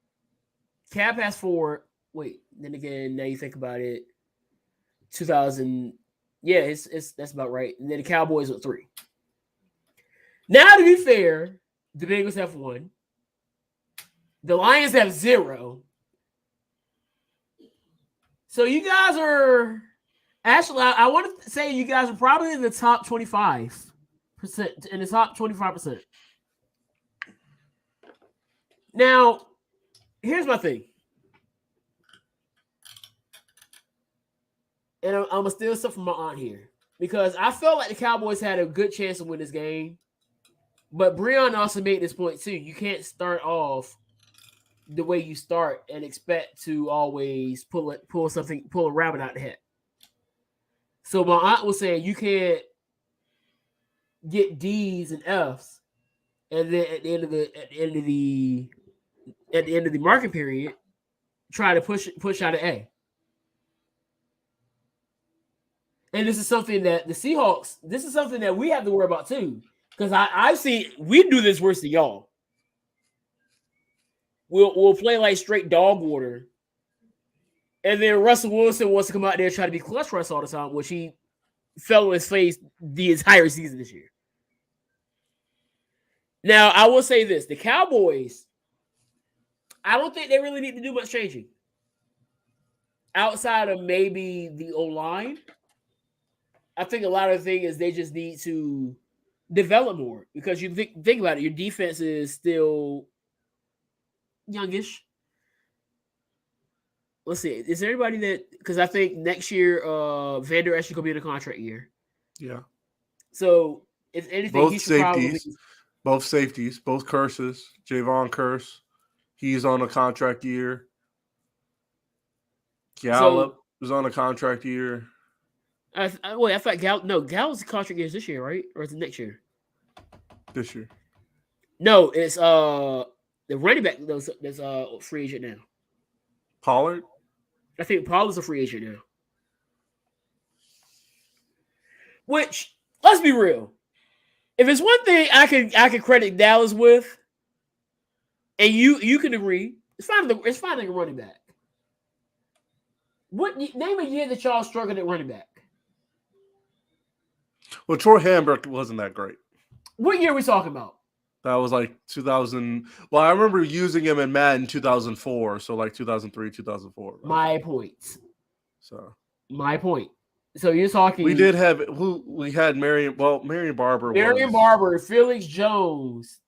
Cap has 4. Wait, then again, now you think about it. 2000. Yeah, it's that's about right. And then the Cowboys with 3. Now, to be fair, the Bengals have 1. The Lions have 0. So you guys are actually, I want to say you guys are probably in the top 25%, in the top 25%. Now, here's my thing. And I'm going to steal stuff from my aunt here. Because I felt like the Cowboys had a good chance to win this game. But Breon also made this point too. You can't start off the way you start and expect to always pull a rabbit out the hat. So my aunt was saying you can't get D's and F's, and then at the end of the market period, try to push out an A. And this is something that the Seahawks, this is something that we have to worry about too. Because I've seen we do this worse than y'all. We'll play like straight dog water. And then Russell Wilson wants to come out there and try to be clutch Russ all the time, which he fell on his face the entire season this year. Now, I will say this. The Cowboys, I don't think they really need to do much changing. Outside of maybe the O-line, I think a lot of the thing is they just need to develop more. Because you think about it, your defense is still youngish. Let's see. Is there anybody that because I think next year Vander Esch is gonna be in a contract year. Yeah. So if anything, both he should safeties, probably both safeties, both Curses. Javon Curse, he's on a contract year. Gallup was on a contract year. I thought Gallup's contract is this year, right? Or is it next year? This year. No, it's the running back that's free agent now. Pollard? I think Pollard's a free agent now. Which, let's be real. If it's one thing I can credit Dallas with, and you can agree, it's finding a running back. Name a year that y'all struggled at running back? Well, Troy Hamburg wasn't that great. What year are we talking about? That was like 2000. Well, I remember using him in Madden 2004, so like 2003, 2004. Right? My point. My point. So you're talking. We did have who we had Marion Barber. Barber, Felix Jones,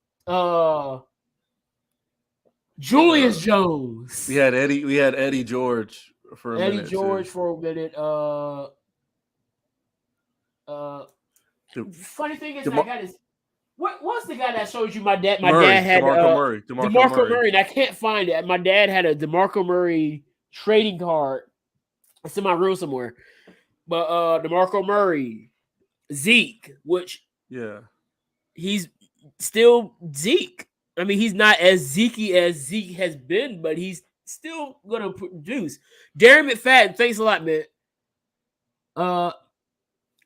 Julius Jones. We had Eddie George for a minute. Eddie George for a minute. Funny thing is, I got his. What's the guy that showed you my dad? My dad had DeMarco Murray. DeMarco Murray. And I can't find it. My dad had a DeMarco Murray trading card. It's in my room somewhere. But DeMarco Murray, Zeke, which he's still Zeke. I mean, he's not as Zeke as Zeke has been, but he's still gonna produce. Darren McFadden, thanks a lot, man.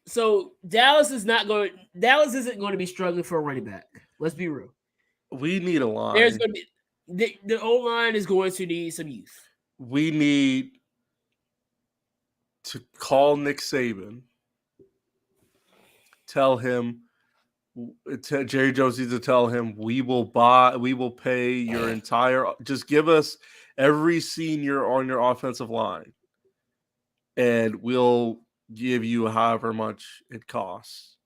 So Dallas isn't going to be struggling for a running back. Let's be real. We need a line. There's going to be the O-line is going to need some youth. We need to call Nick Saban, tell him, Jerry Jones needs to tell him, we will pay your entire, just give us every senior on your offensive line, and we'll give you however much it costs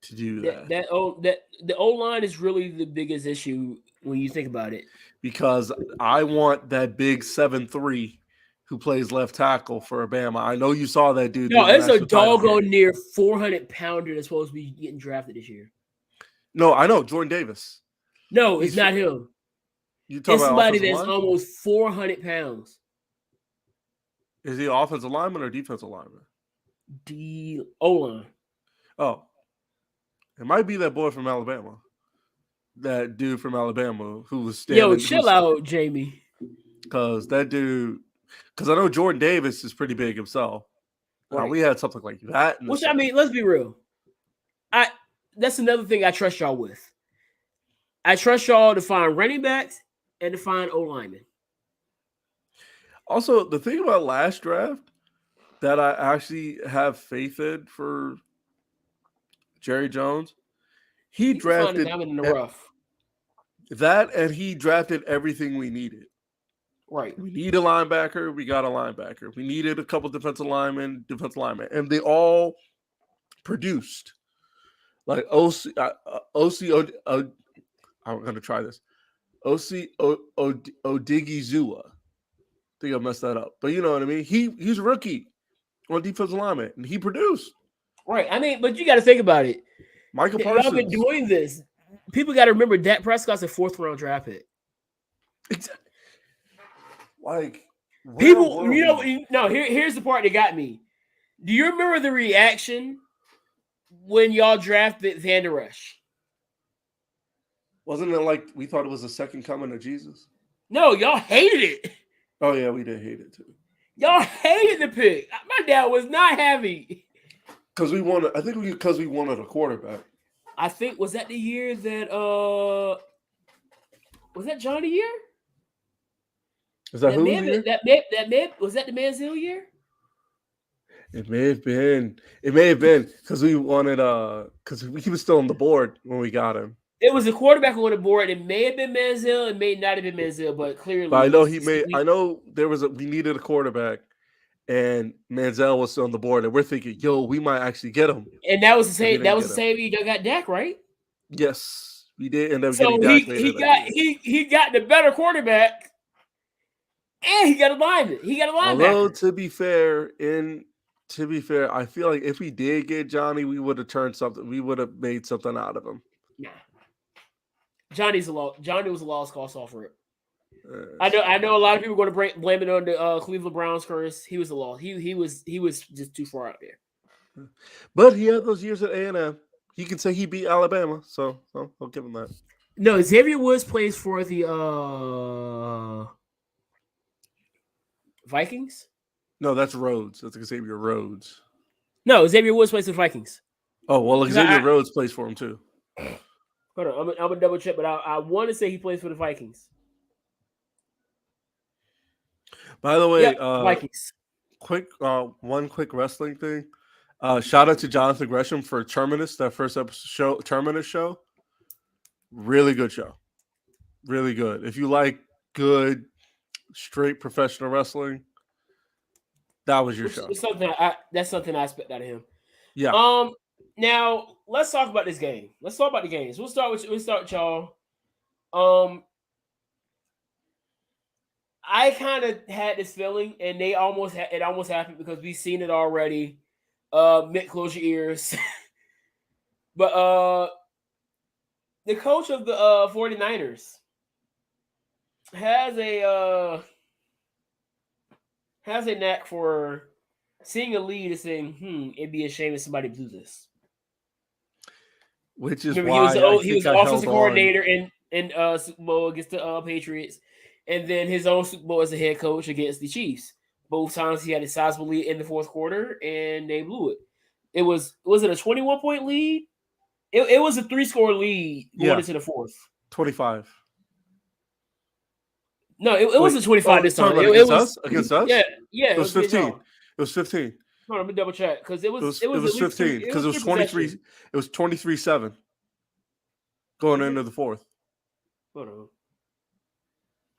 to do that. The O-line is really the biggest issue when you think about it. Because I want that big 7'3" who plays left tackle for Alabama. I know you saw that dude. No, it's a doggone near 400-pounder that's supposed to be getting drafted this year. No, I know Jordan Davis. No, it's not him. It's somebody that's almost 400 pounds. Is he offensive lineman or defensive lineman? The O-line. Oh, it might be that boy from Alabama. That dude from Alabama who was standing. Yo, chill out, Jamie. Because that dude, because I know Jordan Davis is pretty big himself. Right. We had something like that. Which, I mean, let's be real. That's another thing I trust y'all with. I trust y'all to find running backs and to find O-linemen. Also, the thing about last draft that I actually have faith in for Jerry Jones, he drafted in the rough. That, and he drafted everything we needed. Right. We need a linebacker. We got a linebacker. We needed a couple defensive linemen, and they all produced. Like I'm going to try this. Odigizua. I think I messed that up. But you know what I mean? He's a rookie on defensive lineman, and he produced. Right. I mean, but you got to think about it. Michael Parsons. I've been doing this. People got to remember Dak Prescott's a 4th-round draft pick. Exactly. Like, people, here's the part that got me. Do you remember the reaction when y'all drafted Vander Esch? Wasn't it like we thought it was the second coming of Jesus? No, y'all hated it. Oh, yeah, we did hate it too. Y'all hated the pick. My dad was not happy. Because we wanted. I think because we wanted a quarterback. I think was that the year that was that Johnny year? Is that whose year? Was that the Manziel year? It may have been. It may have been because we wanted because he was still on the board when we got him. It was a quarterback on the board. It may have been Manziel. It may not have been Manziel, but clearly, But I know I know there was we needed a quarterback, and Manziel was still on the board, and we're thinking, yo, we might actually get him. And that was the same. That was the same year you got Dak, right? Yes, we did end up so getting Dak. He got the better quarterback, and he got a lineman. He got a linebacker. Although to be fair, I feel like if we did get Johnny, we would have turned something. We would have made something out of him. Nah. Johnny was a lost cause off rip. I know a lot of people are going to blame it on the Cleveland Browns curse. He was a loss. He was just too far out there. But he had those years at A&M. He can say he beat Alabama, so I'll give him that. No, Xavier Woods plays for the Vikings. No, that's Rhodes. That's Xavier Rhodes. No, Xavier Woods plays for the Vikings. Oh well, Xavier Rhodes plays for him too. Hold on, I'm gonna double check, but I want to say he plays for the Vikings. By the way, Vikings. One quick wrestling thing. Shout out to Jonathan Gresham for Terminus, that first episode Terminus show. Really good show. Really good. If you like good, straight professional wrestling, that was your show. That's something I expect out of him. Yeah. Now let's talk about this game. Let's talk about the games. We'll start with y'all. I kind of had this feeling, and it almost happened because we've seen it already. Mick, close your ears. But the coach of the 49ers has a knack for seeing a lead and saying, it'd be a shame if somebody blew this. Which is why he was the offensive coordinator in Super Bowl against the Patriots, and then his own Super Bowl as a head coach against the Chiefs. Both times he had a sizable lead in the fourth quarter, and they blew it. Was it a 21-point lead? It was a 3-score lead going into the fourth. 25. No, it wasn't 25 this time. Against us? Yeah. It was 15. It was 15. Hold on, let me double check because it was 15 because it was 23. It was 23-7 going into the fourth. Hold on.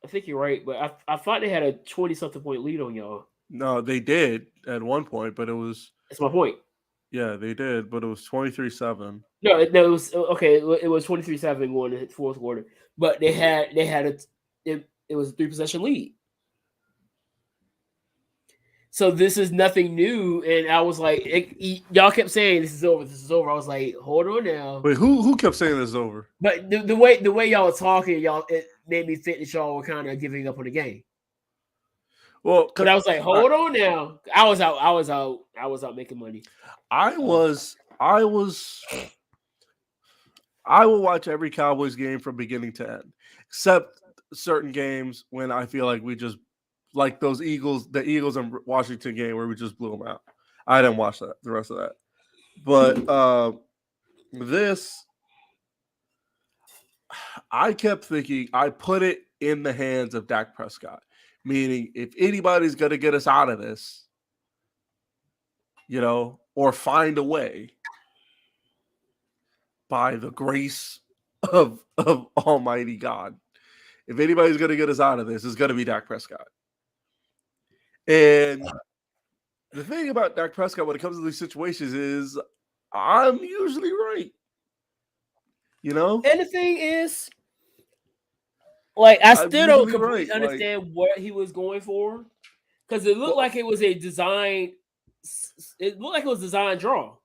I think you're right, but I thought they had a 20-something point lead on y'all. No, they did at one point, but it was. That's my point. Yeah, they did, but it was 23-7. No, it was okay. It was 23-7 going into the fourth quarter, but it was a 3-possession lead. So this is nothing new, and I was like, y'all kept saying this is over. I was like, hold on now. Wait, who kept saying this is over? But the way y'all were talking, it made me think that y'all were kind of giving up on the game. Well, but I was like, hold on now. I was out making money. I will watch every Cowboys game from beginning to end, except certain games when I feel like we just like the Eagles and Washington game where we just blew them out. I didn't watch the rest of that. But this, I kept thinking, I put it in the hands of Dak Prescott, meaning if anybody's going to get us out of this, or find a way by the grace of Almighty God, if anybody's going to get us out of this, it's going to be Dak Prescott. And the thing about Dak Prescott when it comes to these situations is I'm usually right. And the thing is, like, I still don't completely understand what he was going for, because it looked like it was a design. It looked like it was a design draw.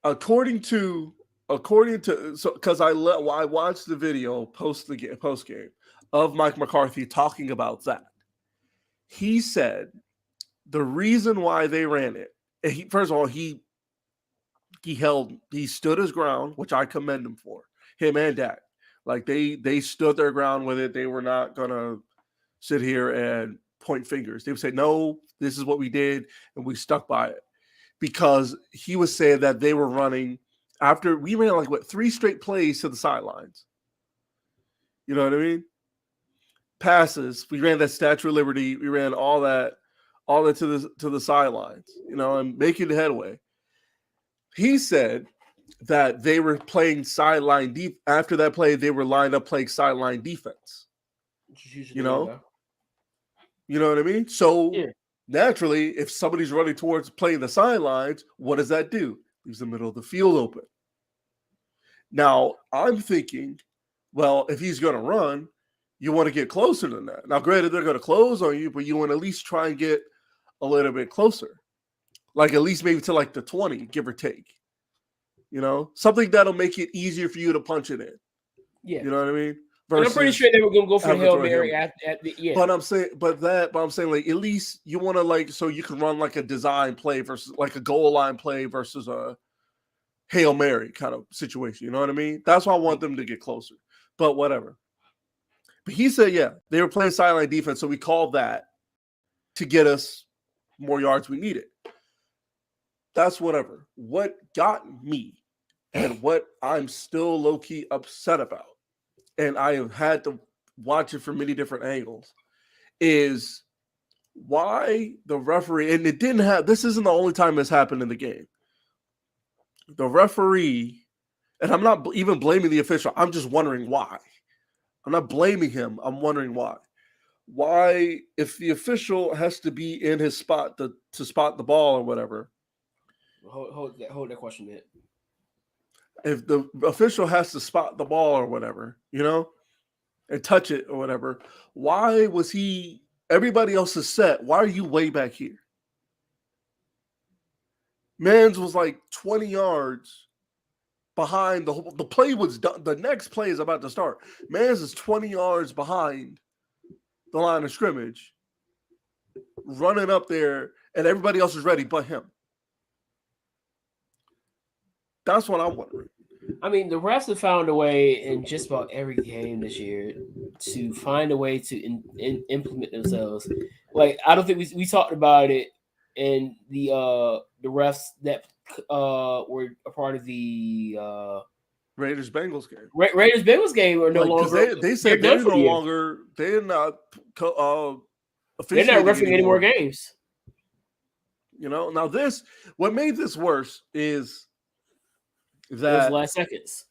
According to because I watched the video post game of Mike McCarthy talking about that. He said the reason why they ran it. First of all, he stood his ground, which I commend him for. Him and Dak, like they stood their ground with it. They were not gonna sit here and point fingers. They would say, "No, this is what we did, and we stuck by it." because he was saying that they were running after we ran like 3 straight plays to the sidelines. You know what I mean? Passes. We ran that Statue of Liberty. We ran all that to the sidelines. You know, and making headway. He said that they were playing sideline deep. After that play, they were lined up playing sideline defense. You know what I mean? So naturally, if somebody's running towards playing the sidelines, what does that do? Leaves the middle of the field open. Now, I'm thinking, well, if he's going to run, you want to get closer than that. Now, granted, they're going to close on you, but you want to at least try and get a little bit closer. Like at least maybe to like the 20, give or take. You know, something that'll make it easier for you to punch it in. Yeah. You know what I mean? And I'm pretty sure they were going to go for the Hail Mary at the But I'm saying like at least you want to like so you can run like a design play versus like a goal line play versus a Hail Mary kind of situation. You know what I mean? That's why I want them to get closer. But whatever. But he said, yeah, they were playing sideline defense, so we called that to get us more yards we needed. That's whatever. What got me and what I'm still low-key upset about, and I have had to watch it from many different angles, is why the referee, and this isn't the only time this happened in the game. The referee, and I'm not even blaming the official, I'm just wondering why. I'm not blaming him, I'm wondering why. Why, if the official has to be in his spot to spot the ball or whatever. Hold that question, man. If the official has to spot the ball or whatever, you know, and touch it or whatever, why was everybody else is set? Why are you way back here? Mans was like 20 yards behind the play was done. The next play is about to start. Mans is 20 yards behind the line of scrimmage, running up there, and everybody else is ready but him. That's what I'm wondering. I mean, the refs have found a way in just about every game this year to find a way to implement themselves. Like, I don't think we talked about it in the refs that were a part of the Raiders-Bengals game. Raiders-Bengals game are no longer. They said they're no longer. They're not. They're not refereeing any more games. You know. Now what made this worse is those last seconds.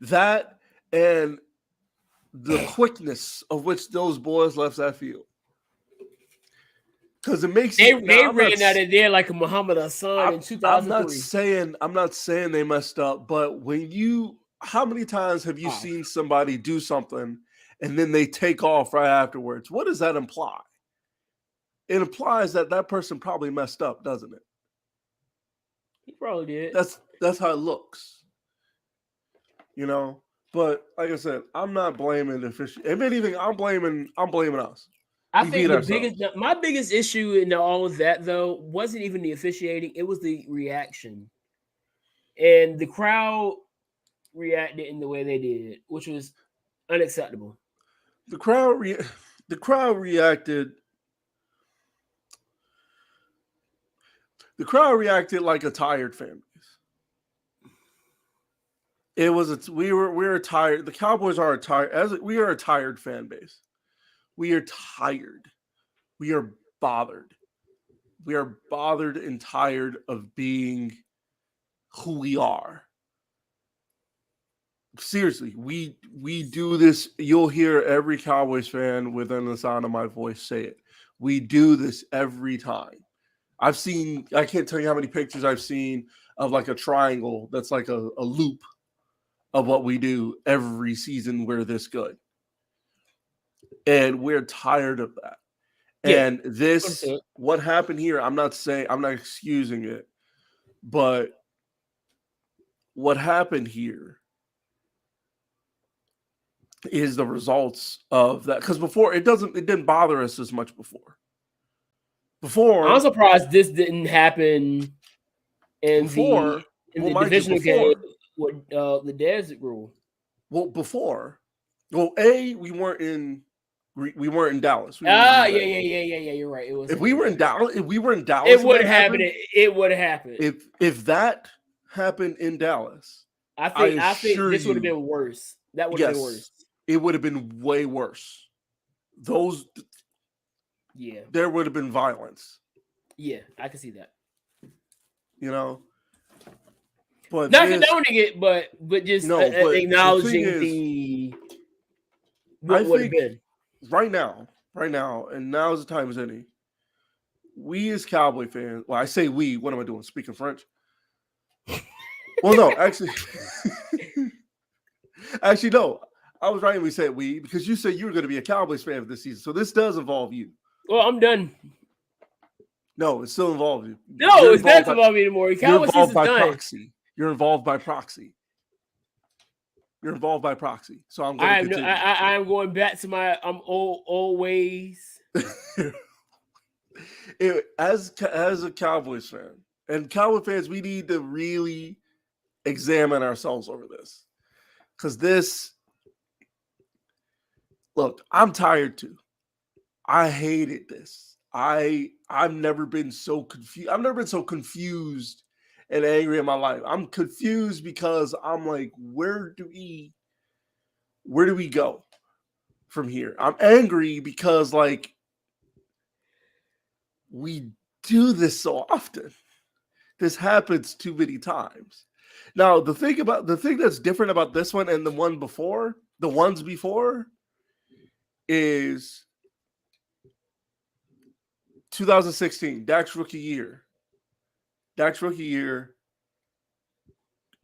That and the quickness of which those boys left that field. Because it makes they ran out of there like a Muhammad Hassan in 2003. I'm not saying they messed up, but how many times have you seen somebody do something and then they take off right afterwards? What does that imply? It implies that person probably messed up, doesn't it? He probably did. That's how it looks. You know, but like I said, I'm not blaming the official. If anything, I'm blaming us. I think my biggest issue in all of that though wasn't even the officiating; it was the reaction, and the crowd reacted in the way they did, which was unacceptable. The crowd reacted. The crowd reacted like a tired fan base. We were tired. The Cowboys are tired. We are a tired fan base. We are tired. We are bothered. We are bothered and tired of being who we are. Seriously, we do this. You'll hear every Cowboys fan within the sound of my voice say it. We do this every time. I can't tell you how many pictures I've seen of like a triangle that's like a loop of what we do every season. We're this good. And we're tired of that. Yeah. And what happened here, I'm not excusing it, but what happened here is the results of that. Because before it didn't bother us as much before. I'm surprised this didn't happen in the divisional game with the Desert rule. Well, we weren't in We weren't in Dallas. Yeah. You're right. It was. If we were in Dallas, it would have happened. It would have happened. If that happened in Dallas, I think this would have been worse. That would have been worse. It would have been way worse. There would have been violence. Yeah, I can see that. You know, but not condoning it, but just acknowledging what would have been. Right now, and now is the time as any. We as Cowboy fans, well, I say we. What am I doing? Speaking French? Well, no, actually, no. I was right when we said we because you said you were going to be a Cowboys fan for this season, so this does involve you. Well, I'm done. No, it still involves you. No, it's not involved me anymore. You're involved by proxy. You're involved by proxy. So I'm going to continue. I'm going back to my old ways. As a Cowboys fan and Cowboy fans, we need to really examine ourselves over this because look, I'm tired too. I hated this. I've never been so confused. I've never been so confused and angry in my life. I'm confused because I'm like, where do we go from here? I'm angry because like we do this so often. This happens too many times. Now, the thing that's different about this one and the ones before is 2016, Dak's rookie year.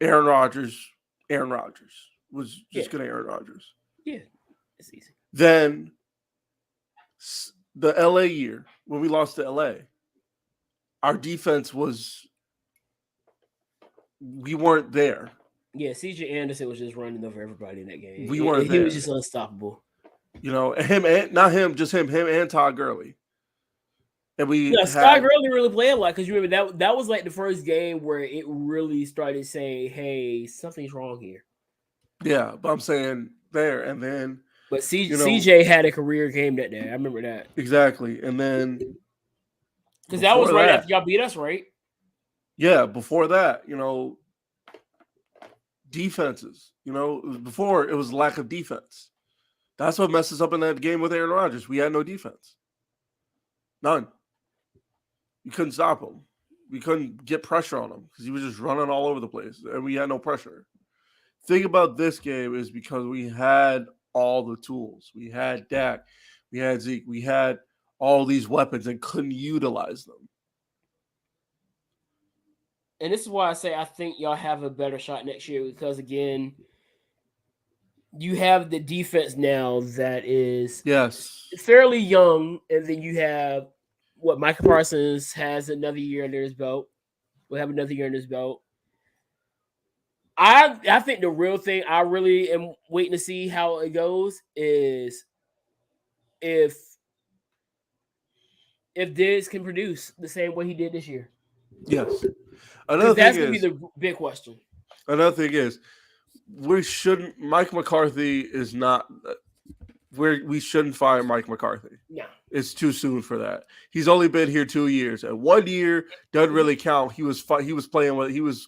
Aaron Rodgers was just going to Aaron Rodgers. Yeah, it's easy. Then the LA year, when we lost to LA, our defense we weren't there. Yeah, CJ Anderson was just running over everybody in that game. We weren't there. He was just unstoppable. You know, him and Todd Gurley. And Scott Gurley didn't really play a lot because you remember that was like the first game where it really started saying, "Hey, something's wrong here." Yeah, but I'm saying there and then. But CJ had a career game that day. I remember that exactly, and then because that was right after y'all beat us, right? Yeah, before that, defenses. Before it was lack of defense. That's what messes up in that game with Aaron Rodgers. We had no defense, none. We couldn't stop him. We couldn't get pressure on him because he was just running all over the place, and we had no pressure. Thing about this game is because we had all the tools. We had Dak, we had Zeke, we had all these weapons and couldn't utilize them. And this is why I say I think y'all have a better shot next year because, again, you have the defense now that is fairly young, and then you have Micah Parsons has another year under his belt. We'll have another year under his belt. I think the real thing I really am waiting to see how it goes is if Diggs can produce the same way he did this year. Yes. That's going to be the big question. Another thing is Mike McCarthy is not we shouldn't fire Mike McCarthy. No. It's too soon for that. He's only been here 2 years. And 1 year doesn't really count. He was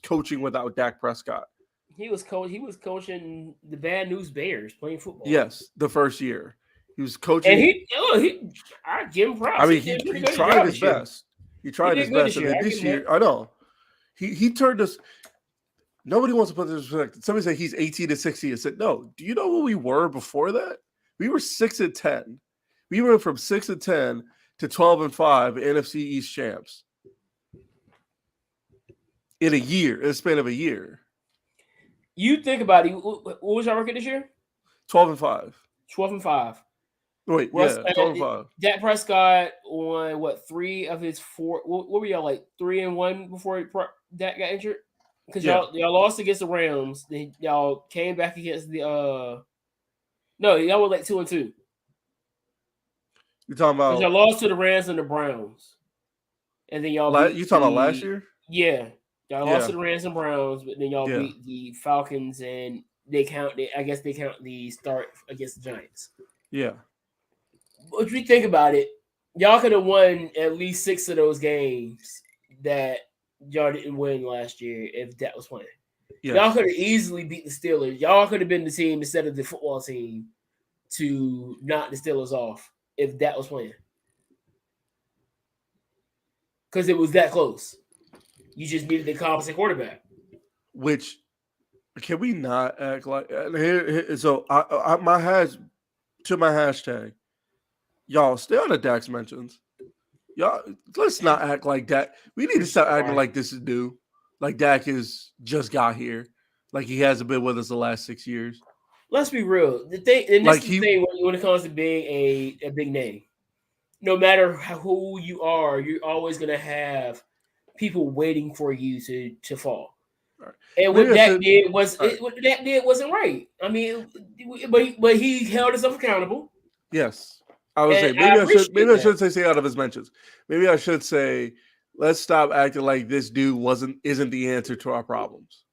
coaching without Dak Prescott. He was coaching the Bad News Bears playing football. Yes, the first year. He was coaching. And I give him props. I mean, he tried his best. He tried his best. And this year, I know. He turned us. Nobody wants to put this in perspective. Somebody said he's 18 to 60. I said, no. Do you know who we were before that? We were 6-10. We went from 6-10 to 12-5 NFC East champs in a span of a year. You think about it. What was our record this year? 12-5. 12-5. Wait, 12-5. Dak Prescott won 3 of his 4. What were y'all like 3-1 before Dak got injured? Because y'all lost against the Rams. Then y'all came back against the no, y'all were like 2-2. You talking about? Y'all lost to the Rams and the Browns, and then y'all. You talking about last year? Yeah, y'all lost to the Rams and Browns, but then y'all beat the Falcons, and I guess they count the start against the Giants. Yeah. if you think about it, y'all could have won at least 6 of those games that y'all didn't win last year if that was playing. Yes. Y'all could have easily beat the Steelers. Y'all could have been the team instead of the football team to knock the Steelers off if that was playing. Because it was that close. You just needed the competent quarterback. Which, can we not act like so my hashtag, y'all stay on the Dax mentions. Y'all, let's not act like that. We need to start acting like this is new. Like Dak is just got here. Like he hasn't been with us the last 6 years. Let's be real. The thing, and this is the thing when it comes to being a big name. No matter who you are, you're always gonna have people waiting for you to fall. Right. And what Dak did wasn't right. I mean, but he held himself accountable. Yes. I would say maybe I should say out of his mentions. Maybe I should say let's stop acting like this dude isn't the answer to our problems.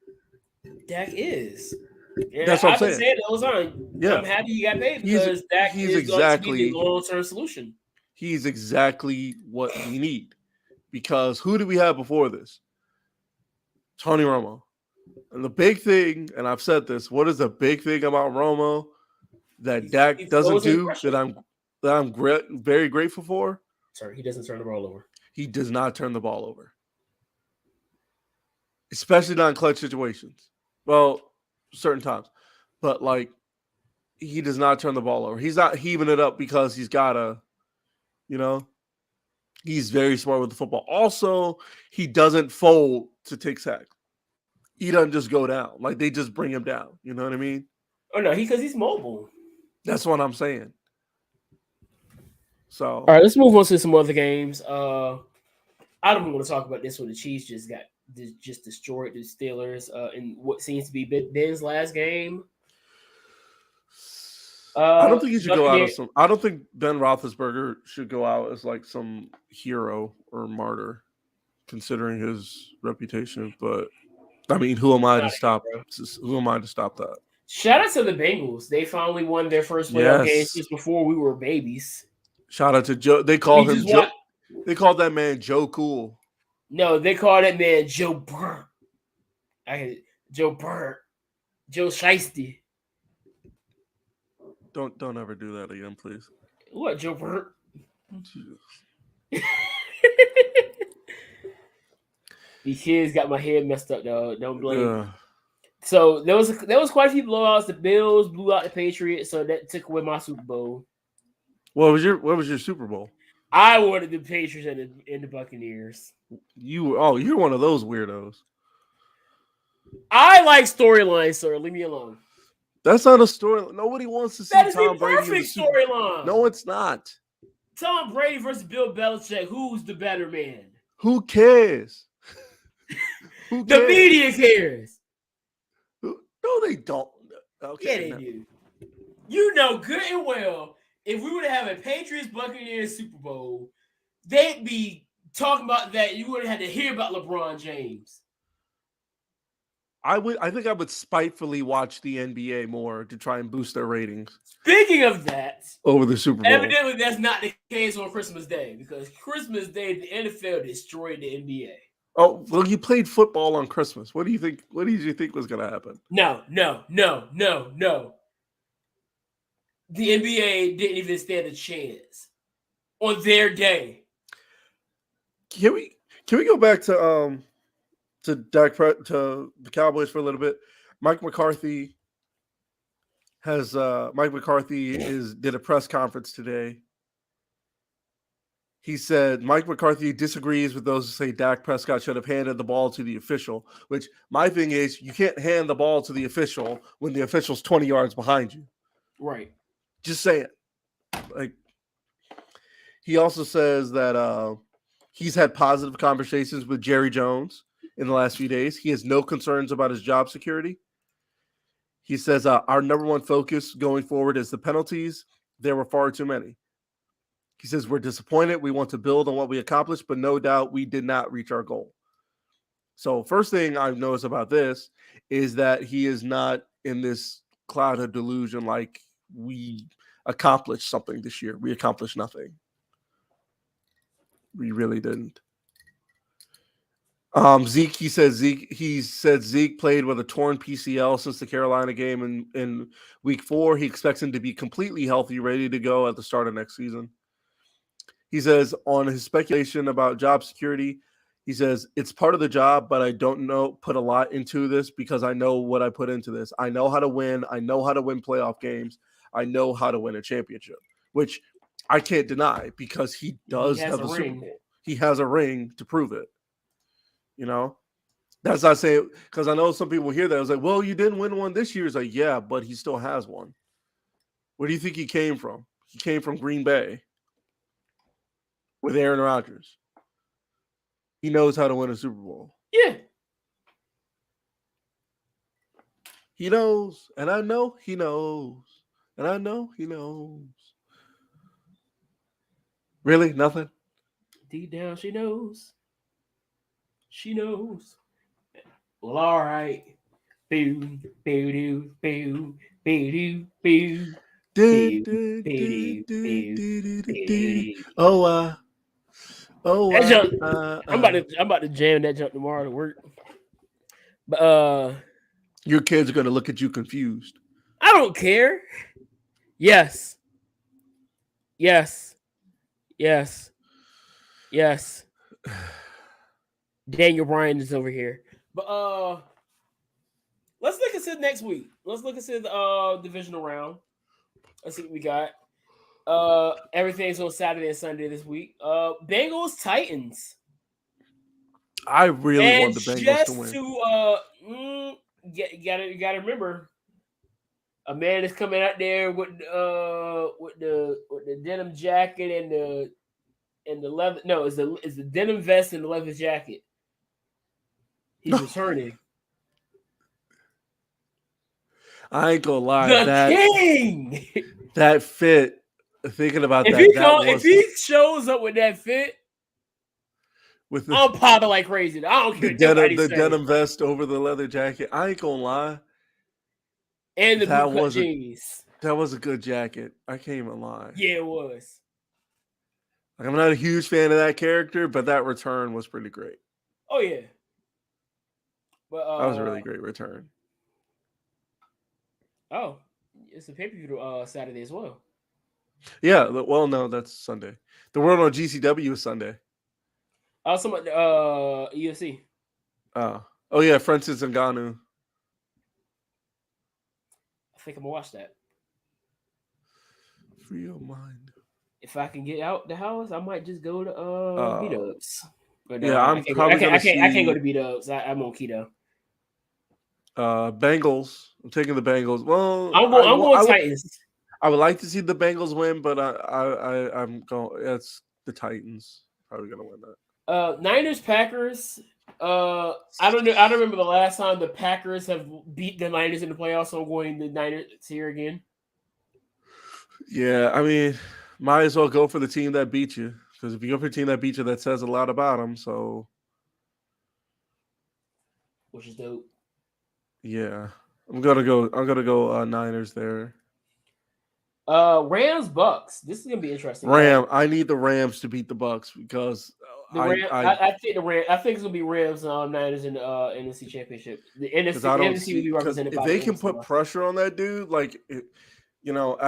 Dak is. And that's what I'm saying. I've been saying it all the time. Yeah. I'm happy he got paid because Dak is exactly going to be the long-term solution. He's exactly what we need. Because who did we have before this? Tony Romo. And the big thing, and I've said this, what is the big thing about Romo that Dak doesn't do that I'm very grateful for? Sorry, he doesn't turn the ball over. He does not turn the ball over. Especially not in clutch situations. Well, certain times. But, like, he does not turn the ball over. He's not heaving it up because he's got to, he's very smart with the football. Also, he doesn't fold to take sacks. He doesn't just go down. Like, they just bring him down. You know what I mean? Oh, no, because he's mobile. That's what I'm saying. So, all right, let's move on to some other games. I don't even want to talk about this one. The Chiefs just destroyed the Steelers in what seems to be Ben's last game. I don't think he should go out as I don't think Ben Roethlisberger should go out as like some hero or martyr, considering his reputation. But I mean, who am I to stop? Who am I to stop that? Shout out to the Bengals. They finally won their first playoff game just before we were babies. Shout out to Joe. They call him Joe. They called that man Joe Cool. No, they called that man Joe Burr. Joe Burr. Joe Shiesty. Don't ever do that again, please. What, Joe Burr? These kids got my head messed up, though. Don't blame me. So there was quite a few blowouts. The Bills blew out the Patriots, so that took away my Super Bowl. What was your Super Bowl? I wanted the Patriots and the Buccaneers. You're one of those weirdos. I like storylines, sir. Leave me alone. That's not a story. Nobody wants to see Tom Brady. That is the perfect storyline. No, it's not. Tom Brady versus Bill Belichick. Who's the better man? Who cares? Who cares? The media cares. No, they don't. Okay, yeah, they do. You know good and well, if we were to have a Patriots Buccaneers Super Bowl, they'd be talking about that. You would have had to hear about LeBron James. I think I would spitefully watch the NBA more to try and boost their ratings. Speaking of that, over the Super Bowl. Evidently, that's not the case on Christmas Day because Christmas Day, the NFL destroyed the NBA. Oh, well, you played football on Christmas. What do you think? What did you think was going to happen? No. The NBA didn't even stand a chance on their day. Can we go back to the Cowboys for a little bit? Mike McCarthy did a press conference today. He said Mike McCarthy disagrees with those who say Dak Prescott should have handed the ball to the official, which my thing is you can't hand the ball to the official when the official's 20 yards behind you. Right. Just saying. Like, he also says that he's had positive conversations with Jerry Jones in the last few days. He has no concerns about his job security. He says our number one focus going forward is the penalties. There were far too many. He says, we're disappointed. We want to build on what we accomplished, but no doubt we did not reach our goal. So first thing I've noticed about this is that he is not in this cloud of delusion like we accomplished something this year. We accomplished nothing. We really didn't. Zeke, he said Zeke played with a torn PCL since the Carolina game in week 4. He expects him to be completely healthy, ready to go at the start of next season. He says on his speculation about job security, he says, it's part of the job, but I don't put a lot into this because I know what I put into this. I know how to win. I know how to win playoff games. I know how to win a championship, which I can't deny because he does have a Super Bowl. He has a ring to prove it. You know, that's not saying, because I know some people hear that. I was like, well, you didn't win one this year. It's like, yeah, but he still has one. Where do you think he came from? He came from Green Bay with Aaron Rodgers. He knows how to win a Super Bowl. Yeah. He knows, and I know he knows, and I know he knows. Really? Nothing? Deep down, she knows. She knows. Well, all right. Boo, boo, doo, boo, boo, boo, boo. Oh, I'm about to jam that jump tomorrow to work. But your kids are gonna look at you confused. I don't care. Yes. Daniel Bryan is over here. But let's look into next week. Let's look into the divisional round. Let's see what we got. Everything's on Saturday and Sunday this week. Bengals Titans. I really want the Bengals to win. You gotta remember, a man is coming out there with the denim jacket and the leather. No, it's the denim vest and the leather jacket. He's returning. I ain't gonna lie. The king. That fit. Thinking about if he shows up with that fit, I'm popping like crazy. I don't care. The denim vest over the leather jacket. I ain't gonna lie. And the blue cut jeans. That was a good jacket. I can't even lie. Yeah, it was. Like, I'm not a huge fan of that character, but that return was pretty great. Oh yeah. But that was a really great return. Oh, it's a pay-per-view Saturday as well. Yeah, well, no, that's Sunday. The World on GCW is Sunday. Oh, somebody, UFC. Oh yeah, Francis Ngannou. I think I'm gonna watch that. Free your mind. If I can get out the house, I might just go to B-Dubs. But yeah, I can't go to B-Dubs. I'm on keto. Bengals. I'm taking the Bengals. Well, I'm going Titans. I would like to see the Bengals win, but I'm going. It's the Titans probably gonna win that. Niners Packers. I don't know. I don't remember the last time the Packers have beat the Niners in the playoffs. So I'm going the Niners here again. Yeah, I mean, might as well go for the team that beat you, because if you go for a team that beat you, that says a lot about them. So, which is dope. Yeah, I'm gonna go Niners there. Rams Bucks. This is gonna be interesting. I need the Rams to beat the Bucks because I think it's gonna be Rams Niners in the NFC Championship. The NFC will be represented by. If they can put pressure on that dude, like I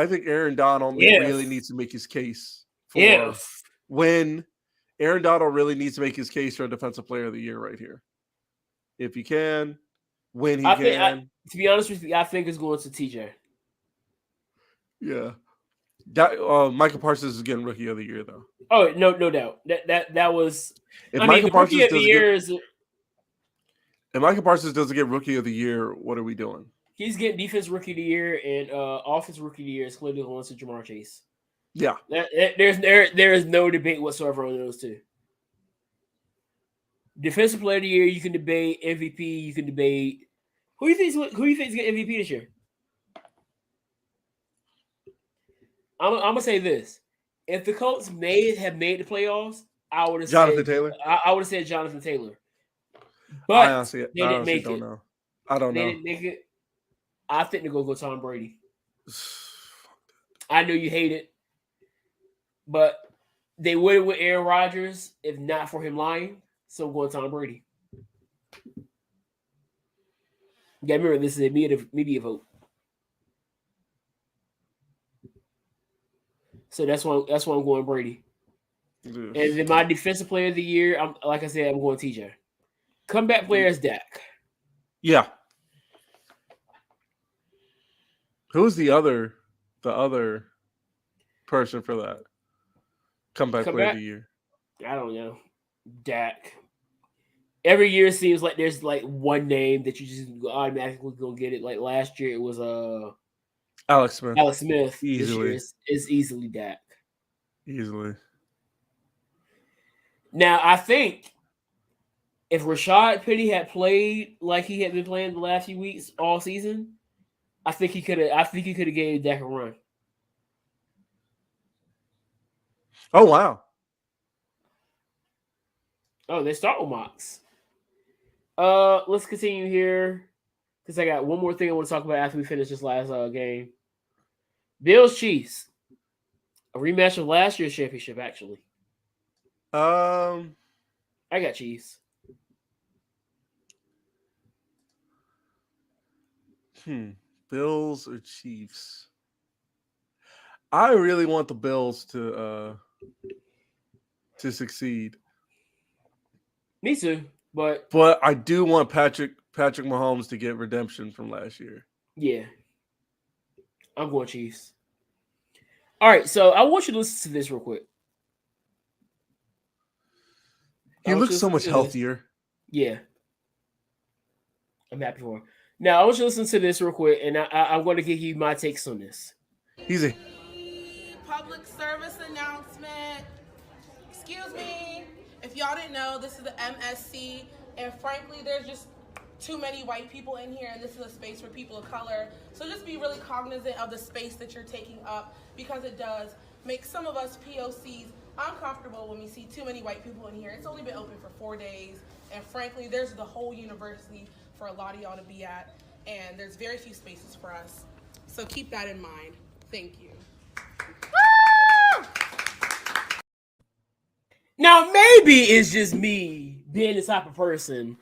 think Aaron Donald really needs to make his case for when Aaron Donald really needs to make his case for a Defensive Player of the Year right here. If he can, when he can. To be honest with you, I think it's going to TJ. Yeah, that Michael Parsons is getting Rookie of the Year though. Oh no doubt. That was. If Michael Parsons doesn't get Rookie of the Year, what are we doing? He's getting Defense Rookie of the Year and Offense Rookie of the Year is clearly going to Jamar Chase. Yeah, there is no debate whatsoever on those two. Defensive Player of the Year, you can debate. MVP, you can debate. Who you think is getting MVP this year? I'm gonna say this: if the Colts have made the playoffs, I would have Jonathan Taylor. I would have said Jonathan Taylor, but they didn't make it. I don't know. They didn't make it. I think they're gonna go Tom Brady. I know you hate it, but they would have with Aaron Rodgers if not for him lying. So I'm going Tom Brady. Yeah, remember this is a media vote. So that's why I'm going Brady. And then my defensive player of the year, I'm like I said, I'm going TJ. Comeback player is Dak. Yeah. Who's the other person for that? Comeback player of the year. I don't know. Dak. Every year it seems like there's like one name that you just automatically gonna get it. Like last year it was Alex Smith. Easily. This year it's easily Dak. Easily. Now I think if Rashad Penny had played like he had been playing the last few weeks all season, I think he could have gave Dak a run. Oh wow. Oh, they start with mocks. Let's continue here because I got one more thing I want to talk about after we finish this last game. Bills Chiefs, a rematch of last year's championship. Actually, I got Chiefs. Bills or Chiefs? I really want the Bills to succeed. Me too, but I do want Patrick Mahomes to get redemption from last year. Yeah, I'm going Chiefs. All right, so I want you to listen to this real quick. He looks so much healthier. Yeah, I'm happy for him. Now I want you to listen to this real quick, and I'm going to give you my takes on this. Easy. Public service announcement. Excuse me. If y'all didn't know, this is the MSC, and frankly, there's just too many white people in here, and this is a space for people of color. So just be really cognizant of the space that you're taking up, because it does make some of us POCs uncomfortable when we see too many white people in here. It's only been open for 4 days, and frankly, there's the whole university for a lot of y'all to be at, and there's very few spaces for us. So keep that in mind. Thank you. Now, maybe it's just me being the type of person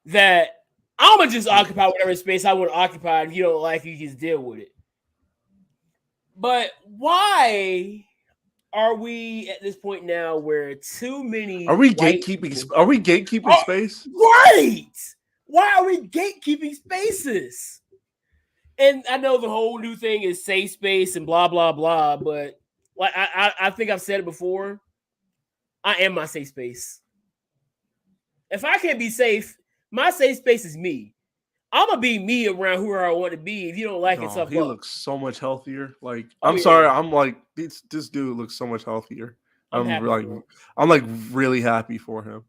that I'm going to just occupy whatever space I want to occupy. If you don't like it, you just deal with it. But why are we at this point now where too many... Are we gatekeeping space? Right! Why are we gatekeeping spaces? And I know the whole new thing is safe space and blah, blah, blah, but like I think I've said it before. I am my safe space. If I can't be safe, my safe space is me. I'm gonna be me around who I want to be. If you don't like it, tough he looks so much healthier. Like I'm sorry, I'm like this dude looks so much healthier. I'm really happy for him.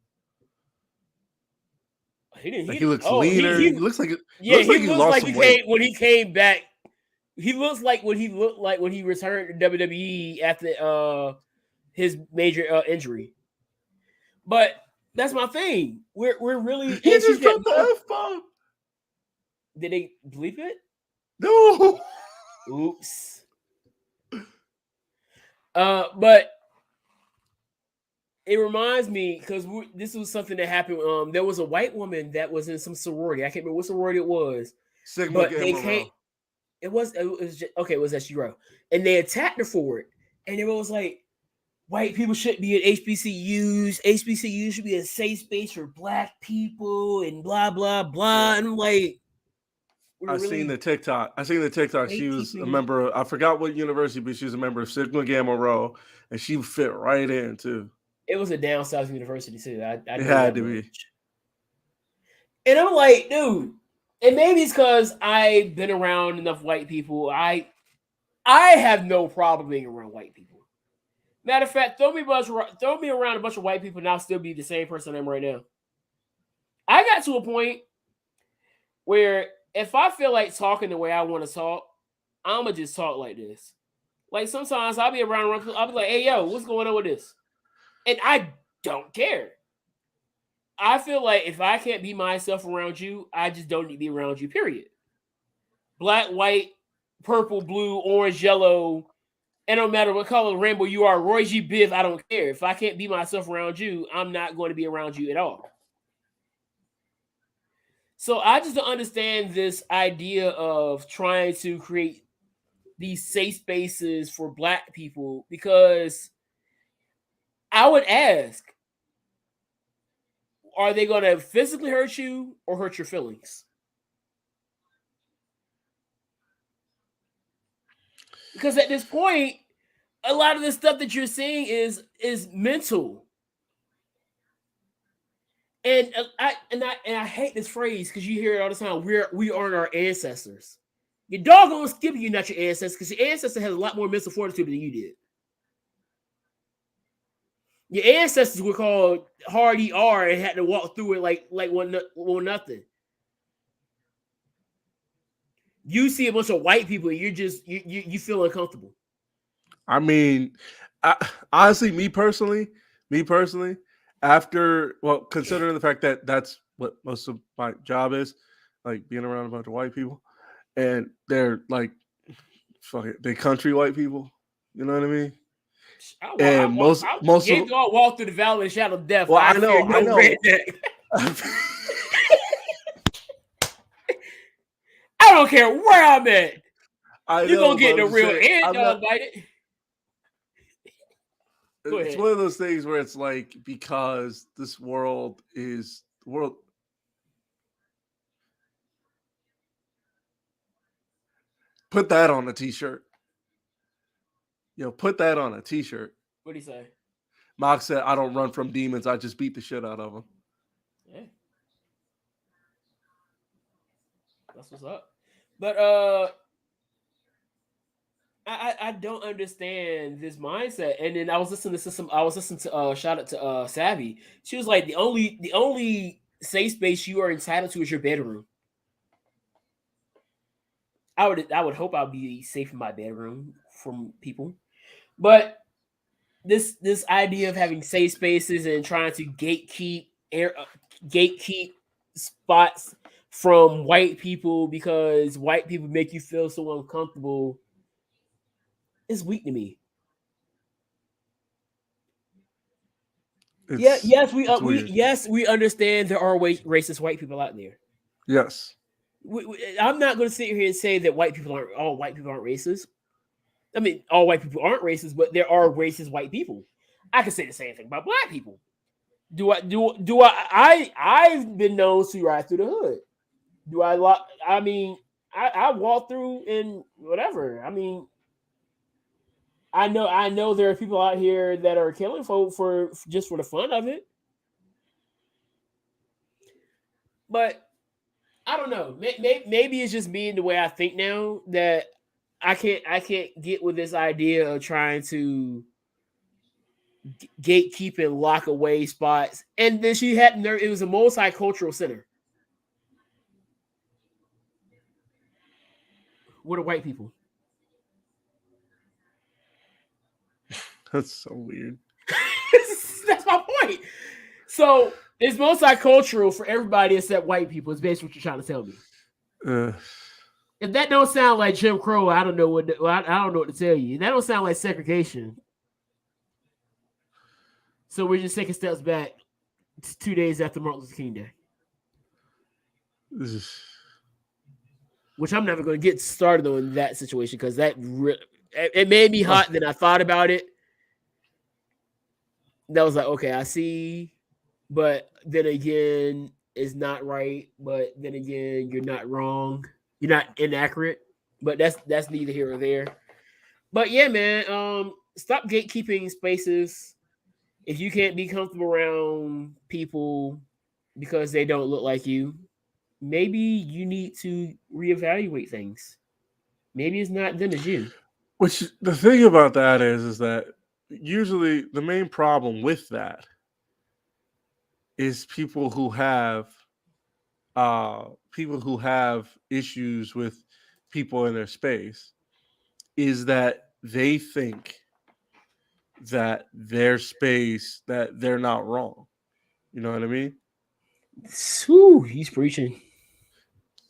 He looks leaner. He looks like he looks like when he came back. He looks like what he looked like when he returned to WWE after his major injury. But that's my thing. We're really. He just dropped the F-bomb. Did they bleep it? No. Oops. But it reminds me because this was something that happened. There was a white woman that was in some sorority. I can't remember what sorority it was. Sigma Gamma Rho. It was just, okay. It was SURO, and they attacked her for it. And it was like, white people shouldn't be in HBCUs. HBCUs should be a safe space for black people, and blah blah blah. Yeah. And I'm like, I seen the TikTok. She was a member. I forgot what university, but she was a member of Sigma Gamma Rho, and she fit right in too. It was a down south university too. It had to be. And I'm like, dude. And maybe it's because I've been around enough white people. I have no problem being around white people. Matter of fact, throw me around a bunch of white people, and I'll still be the same person I am right now. I got to a point where if I feel like talking the way I want to talk, I'ma just talk like this. Like sometimes I'll be around, I'll be like, "Hey, yo, what's going on with this?" And I don't care. I feel like if I can't be myself around you, I just don't need to be around you, period. Black, white, purple, blue, orange, yellow, And no matter what color rainbow you are, Roy G. Biv, I don't care. If I can't be myself around you, I'm not going to be around you at all. So I just don't understand this idea of trying to create these safe spaces for Black people, because I would ask, are they going to physically hurt you or hurt your feelings? Because at this point, a lot of the stuff that you're seeing is mental. And I hate this phrase because you hear it all the time. We aren't our ancestors. Your dog gonna skip you, not your ancestors, because your ancestor has a lot more mental fortitude than you did. Your ancestors were called hard ER and had to walk through it like one nothing. You see a bunch of white people, you feel uncomfortable. I mean, honestly, me personally, after, well, considering the fact that that's what most of my job is, like being around a bunch of white people, and they're like, fuck it, they country white people. You know what I mean? And most of them walk through the valley of the shadow of death. Well, I know. I don't care where I'm at. You're gonna get the real end dog bited. It's one of those things where it's like, because this world is the world. Put that on a t-shirt. Put that on a t-shirt. What'd he say? Mock said, I don't run from demons, I just beat the shit out of them. Yeah. That's what's up. But I don't understand this mindset. And then I was listening to shout out to Savvy. She was like, the only safe space you are entitled to is your bedroom. I would hope I'll be safe in my bedroom from people. But this idea of having safe spaces and trying to gatekeep spots from white people because white people make you feel so uncomfortable is weak to me. Yes, we understand there are racist white people out there. Yes. I'm not going to sit here and say that all white people aren't racist. I mean, all white people aren't racist, but there are racist white people. I can say the same thing about Black people. I've been known to ride through the hood. I walk through and whatever. I mean, I know there are people out here that are killing folk for just for the fun of it. But I don't know. Maybe it's just me and the way I think now that I can't get with this idea of trying to gatekeep and lock away spots. And then it was a multicultural center. What are white people? That's so weird. That's my point. So it's multicultural for everybody except white people. It's basically what you're trying to tell me. If that don't sound like Jim Crow, I don't know what to tell you. That don't sound like segregation. So we're just taking steps back 2 days after Martin Luther King Day. Which I'm never going to get started on that situation because it made me hot. Then I thought about it. That was like, okay, I see. But then again, it's not right. But then again, you're not wrong. You're not inaccurate. But that's neither here or there. But yeah, man, stop gatekeeping spaces. If you can't be comfortable around people because they don't look like you, maybe you need to reevaluate things. Maybe it's not them, it's you. Which the thing about that is that usually the main problem with that is people who have issues with people in their space is that they think that their space, that they're not wrong. You know what I mean? Ooh, he's preaching.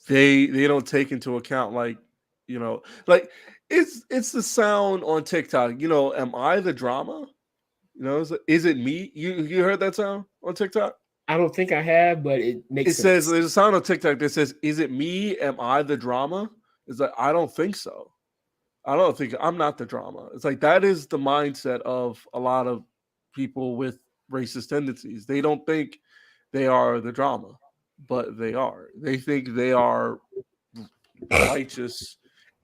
They don't take into account, like it's the sound on TikTok. You know, am I the drama? You know, is it me? You heard that sound on TikTok? I don't think I have, but it makes It sense. says there's a sound on TikTok that says, "Is it me? Am I the drama?" It's like I don't think so. I don't think I'm not the drama. It's like that is the mindset of a lot of people with racist tendencies. They don't think they are the drama, but they are. They think they are righteous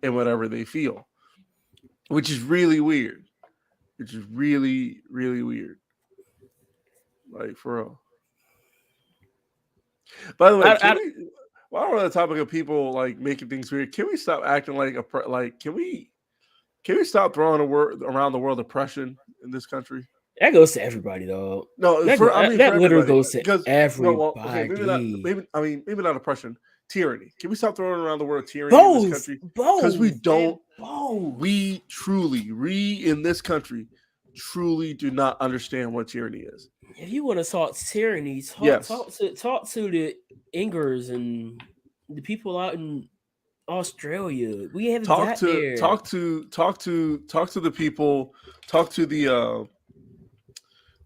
in whatever they feel, which is really weird. Which is really, really weird. Like for real. By the way, while we're on the topic of people like making things weird, can we stop acting like can we stop throwing around the word oppression in this country? That goes to everybody, though. No, that literally goes to everybody. No, well, okay, maybe not oppression, tyranny. Can we stop throwing around the word tyranny in this country? Because we don't. We in this country truly do not understand what tyranny is. If you want to talk tyranny, talk to the Ingers and the people out in Australia. We haven't got there. Talk to the people. Talk to the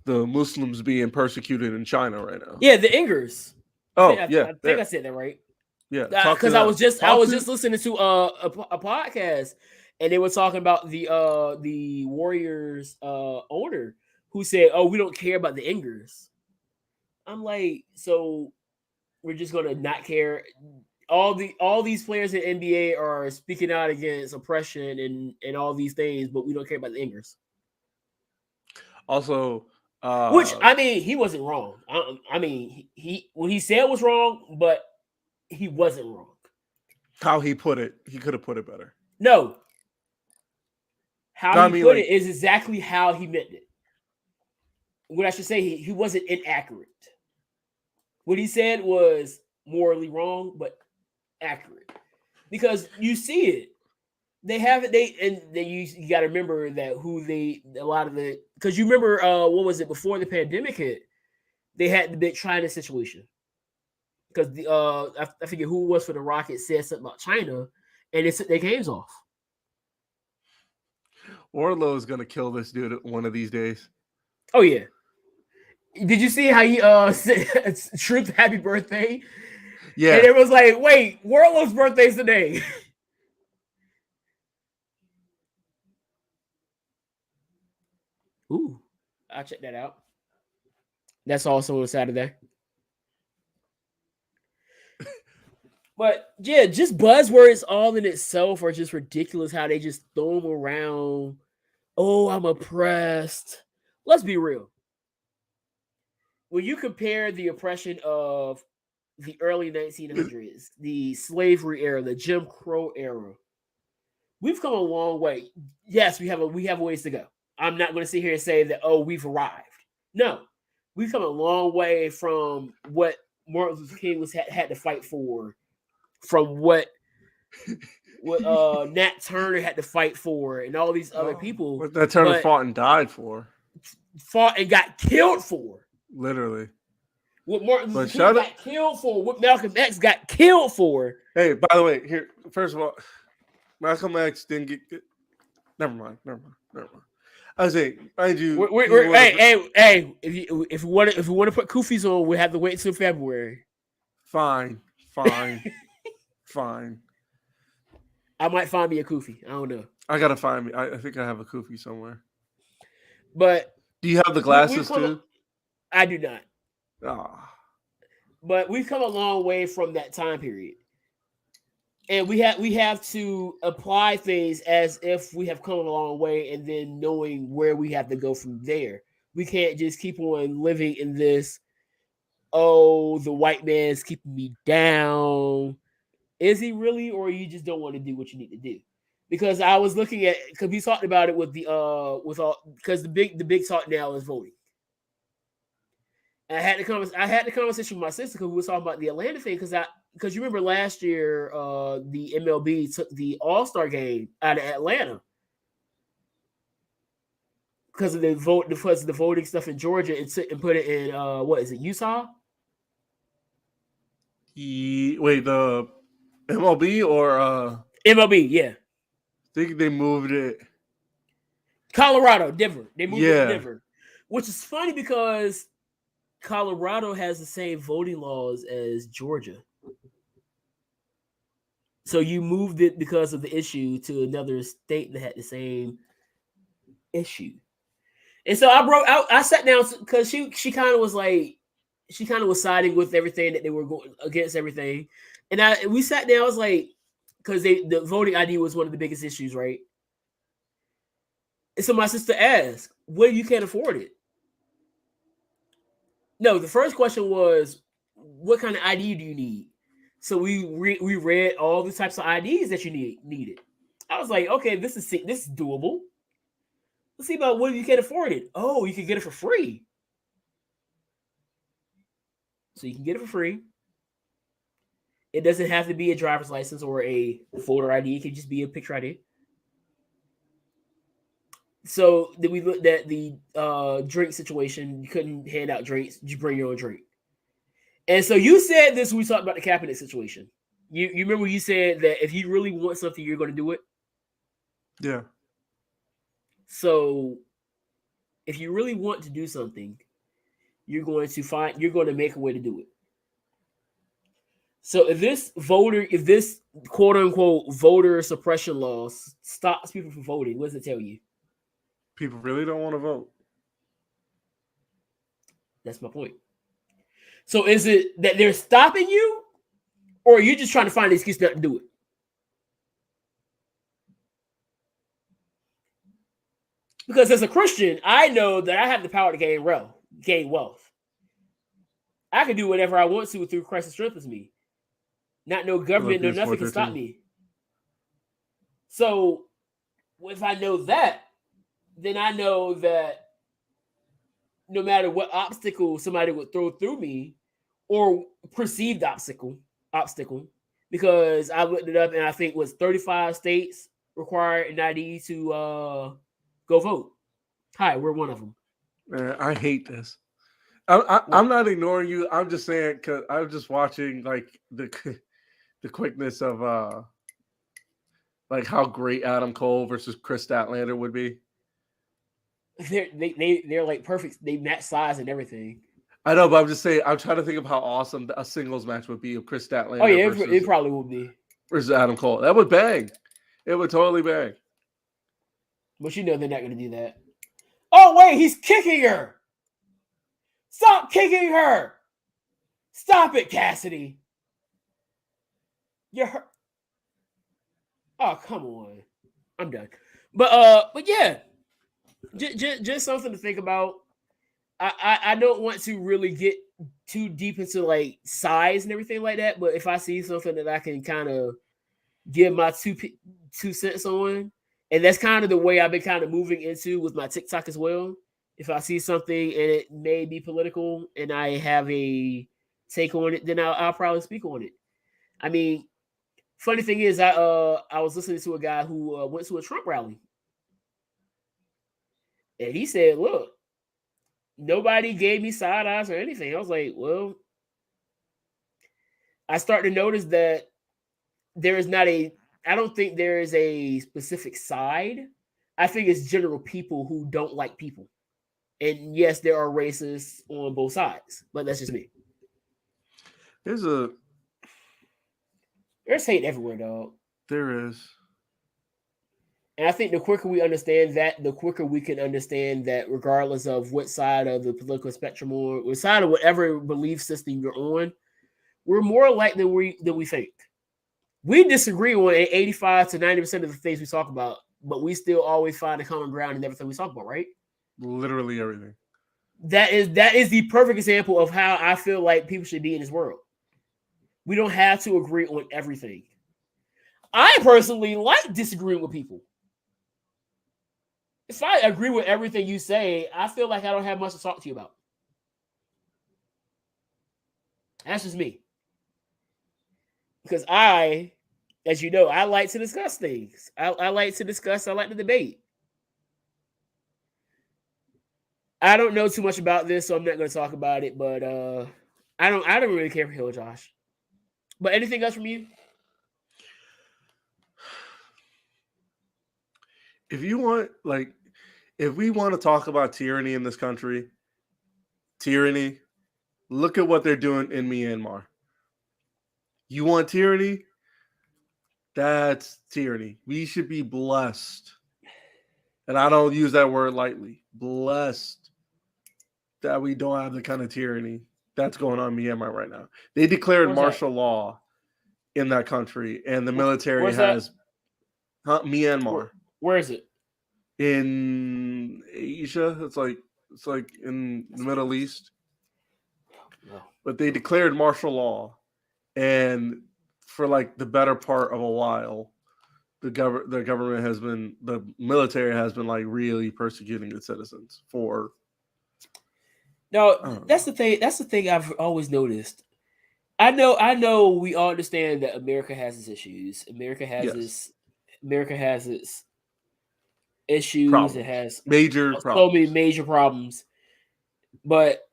Muslims being persecuted in China right now. Yeah, the Ingers. I think I said that right. Yeah, because I was just listening to a podcast, and they were talking about the Warriors owner who said, "Oh, we don't care about the Ingers." I'm like, so we're just gonna not care. All these players in NBA are speaking out against oppression and all these things, but we don't care about the Ingers. Also, which I mean, he wasn't wrong. I mean, he what he said was wrong, but he wasn't wrong. How he put it, he could have put it better. No, how he put it is exactly how he meant it. What I should say, he wasn't inaccurate. What he said was morally wrong, but accurate, because you see it. They have it. You got to remember that because you remember what was it before the pandemic hit? They had the big China situation because I forget who it was for the Rockets said something about China, and they took their games off. Warlow is gonna kill this dude one of these days. Oh yeah. Did you see how he said Truth happy birthday? Yeah. And it was like, wait, Warlow's birthday's today. Ooh, I'll check that out. That's also on Saturday. But yeah, just buzzwords all in itself are just ridiculous how they just throw them around. Oh, I'm oppressed. Let's be real. When you compare the oppression of the early 1900s, the slavery era, the Jim Crow era, we've come a long way. Yes, we have a ways to go. I'm not going to sit here and say that, oh, we've arrived. No, we've come a long way from what Martin Luther King had to fight for, from what Nat Turner had to fight for, and all these other people. What Nat Turner fought and died for. Fought and got killed for. Literally. What Martin Luther King got killed for, what Malcolm X got killed for. Hey, by the way, here, first of all, Malcolm X didn't get. Never mind. I was saying, mind you. Hey, if we want to put Koofies on, we have to wait until February. Fine. I might find me a Koofy. I don't know. I gotta find me. I think I have a Koofy somewhere. But do you have the glasses too? I do not. But we've come a long way from that time period. And we have to apply things as if we have come a long way and then knowing where we have to go from there. We can't just keep on living in this, oh, the white man's keeping me down. Is he really, or you just don't want to do what you need to do? Because I was looking at, because we talked about it with because the big talk now is voting. And I had the conversation with my sister because we were talking about the Atlanta thing because you remember last year the MLB took the All-Star game out of Atlanta because of the voting stuff in Georgia and put it in what is it, Utah? Wait, the MLB or MLB, yeah. think they moved it. Colorado, Denver. They moved it Yeah. to Denver, which is funny because Colorado has the same voting laws as Georgia. So you moved it because of the issue to another state that had the same issue. And so I sat down because she kind of was like, she kind of was siding with everything that they were going against everything. And we sat down, I was like, because the voting ID was one of the biggest issues, right? And so my sister asked, well, you can't afford it. No, the first question was, what kind of ID do you need? So we read all the types of IDs that you needed. I was like, okay, this is doable. Let's see about what you can afford it. Oh, you can get it for free. So you can get it for free. It doesn't have to be a driver's license or a voter ID. It can just be a picture ID. So then we looked at the drink situation. You couldn't hand out drinks. You bring your own drink. And so you said this when we talked about the cabinet situation. You remember you said that if you really want something, you're going to do it? Yeah. So if you really want to do something, you're going to make a way to do it. So if this quote unquote voter suppression law stops people from voting, what does it tell you? People really don't want to vote. That's my point. So is it that they're stopping you, or are you just trying to find an excuse not to do it? Because as a Christian, I know that I have the power to gain wealth. I can do whatever I want to through Christ who strengthens me. Not no government, no nothing can stop me. So if I know that, then I know that no matter what obstacle somebody would throw through me, or perceived obstacle, because I looked it up and I think it was 35 states require an ID to go vote. Hi, we're one of them. Man, I hate this. I'm not ignoring you. I'm just saying because I'm just watching like the quickness of like how great Adam Cole versus Chris Statlander would be. They're like perfect. They match size and everything. I know, but I'm just saying. I'm trying to think of how awesome a singles match would be of Chris Statlander. Oh yeah, it probably would be versus Adam Cole. That would bang. It would totally bang. But you know they're not going to do that. Oh wait, he's kicking her. Stop kicking her. Stop it, Cassidy. You're hurt. Oh come on. I'm done. But yeah, just something to think about. I don't want to really get too deep into like size and everything like that, but if I see something that I can kind of give my two cents on, and that's kind of the way I've been kind of moving into with my TikTok as well. If I see something and it may be political and I have a take on it, then I'll probably speak on it. I mean, funny thing is, I was listening to a guy who went to a Trump rally, and he said, "Look, nobody gave me side eyes or anything." I was like, well, I start to notice that I don't think there is a specific side. I think it's general people who don't like people. And yes, there are racists on both sides, but that's just me. There's hate everywhere, dog. There is. And I think the quicker we understand that, the quicker we can understand that regardless of what side of the political spectrum or what side of whatever belief system you're on, we're more alike than we think. We disagree on 85 to 90% of the things we talk about, but we still always find a common ground in everything we talk about, right? Literally everything. That is the perfect example of how I feel like people should be in this world. We don't have to agree on everything. I personally like disagreeing with people. If I agree with everything you say, I feel like I don't have much to talk to you about. That's just me. Because as you know, I like to discuss things. I like to debate. I don't know too much about this, so I'm not going to talk about it, but I don't really care for Hill Josh. But anything else from you? if you want, like, if we want to talk about tyranny in this country, tyranny, look at what they're doing in Myanmar. You want tyranny? That's tyranny. We should be blessed. And I don't use that word lightly. Blessed that we don't have the kind of tyranny that's going on in Myanmar right now. They declared martial law in that country, and the military has Myanmar. Where is it? In Asia. It's like in the Middle East. No. But they declared martial law, and for like the better part of a while, the military has been like really persecuting its citizens for. No, that's the thing. That's the thing I've always noticed. I know. We all understand that America has its issues. America has its issues. Problems. It has major so many major problems. But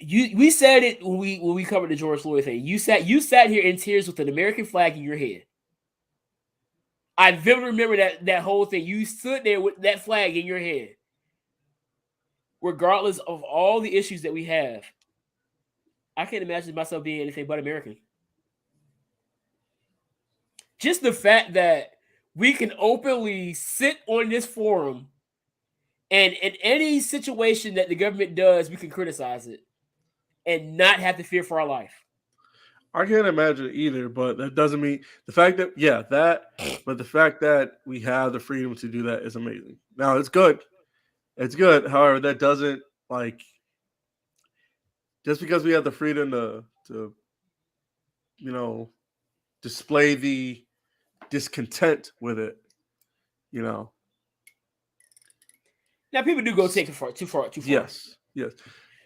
we said it when we covered the George Floyd thing. You sat here in tears with an American flag in your head. I vividly remember that whole thing. You stood there with that flag in your head. Regardless of all the issues that we have, I can't imagine myself being anything but American. Just the fact that we can openly sit on this forum, and in any situation that the government does, we can criticize it and not have to fear for our life. I can't imagine it either, but that doesn't mean the fact that but the fact that we have the freedom to do that is amazing. Now it's good. It's good. However, that doesn't just because we have the freedom to display the discontent with it, Now people do go take it too far. Yes.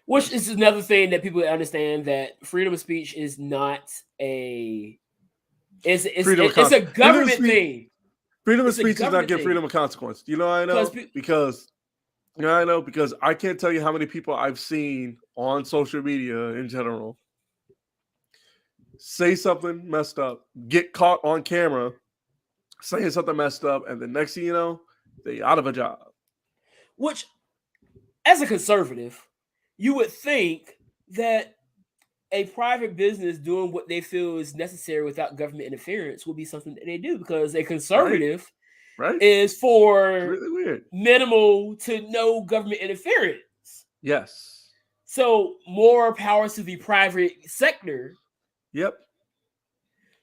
Which is another thing that people understand, that freedom of speech is not it's a government thing. Freedom of speech does not give freedom of consequence. You know, I know because I can't tell you how many people I've seen on social media in general say something messed up, get caught on camera saying something messed up, and the next thing you know, they out of a job. Which, as a conservative, you would think that a private business doing what they feel is necessary without government interference would be something that they do, because a conservative is for really minimal to no government interference. Yes. So more power to the private sector. Yep.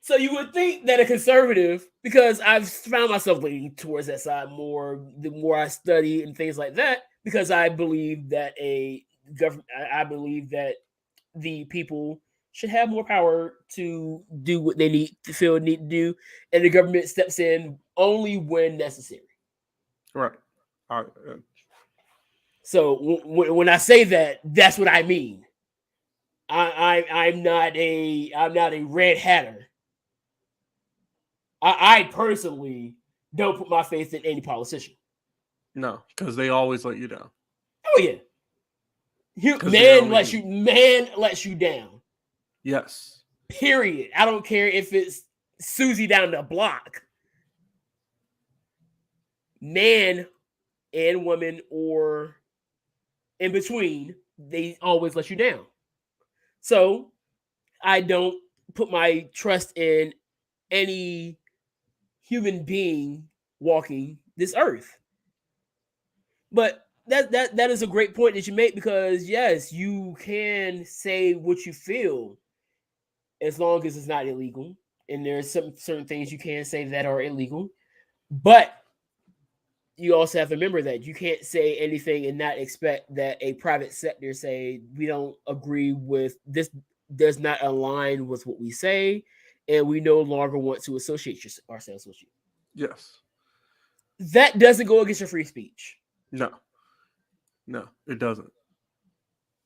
So you would think that a conservative, because I've found myself leaning towards that side more the more I study and things like that, because I believe that I believe that the people should have more power to do what they need to do, and the government steps in only when necessary. Right. So when I say that, that's what I mean. I'm not a red hatter. I personally don't put my faith in any politician. No, because they always let you down. Oh yeah. Man lets you down. Yes. Period. I don't care if it's Susie down the block. Man and woman or in between, they always let you down. So I don't put my trust in any human being walking this earth. But that is a great point that you make, because yes, you can say what you feel as long as it's not illegal, and there's certain things you can say that are illegal, but you also have to remember that you can't say anything and not expect that a private sector say, we don't agree with this, does not align with what we say, and we no longer want to associate ourselves with you. Yes. That doesn't go against your free speech. No, it doesn't.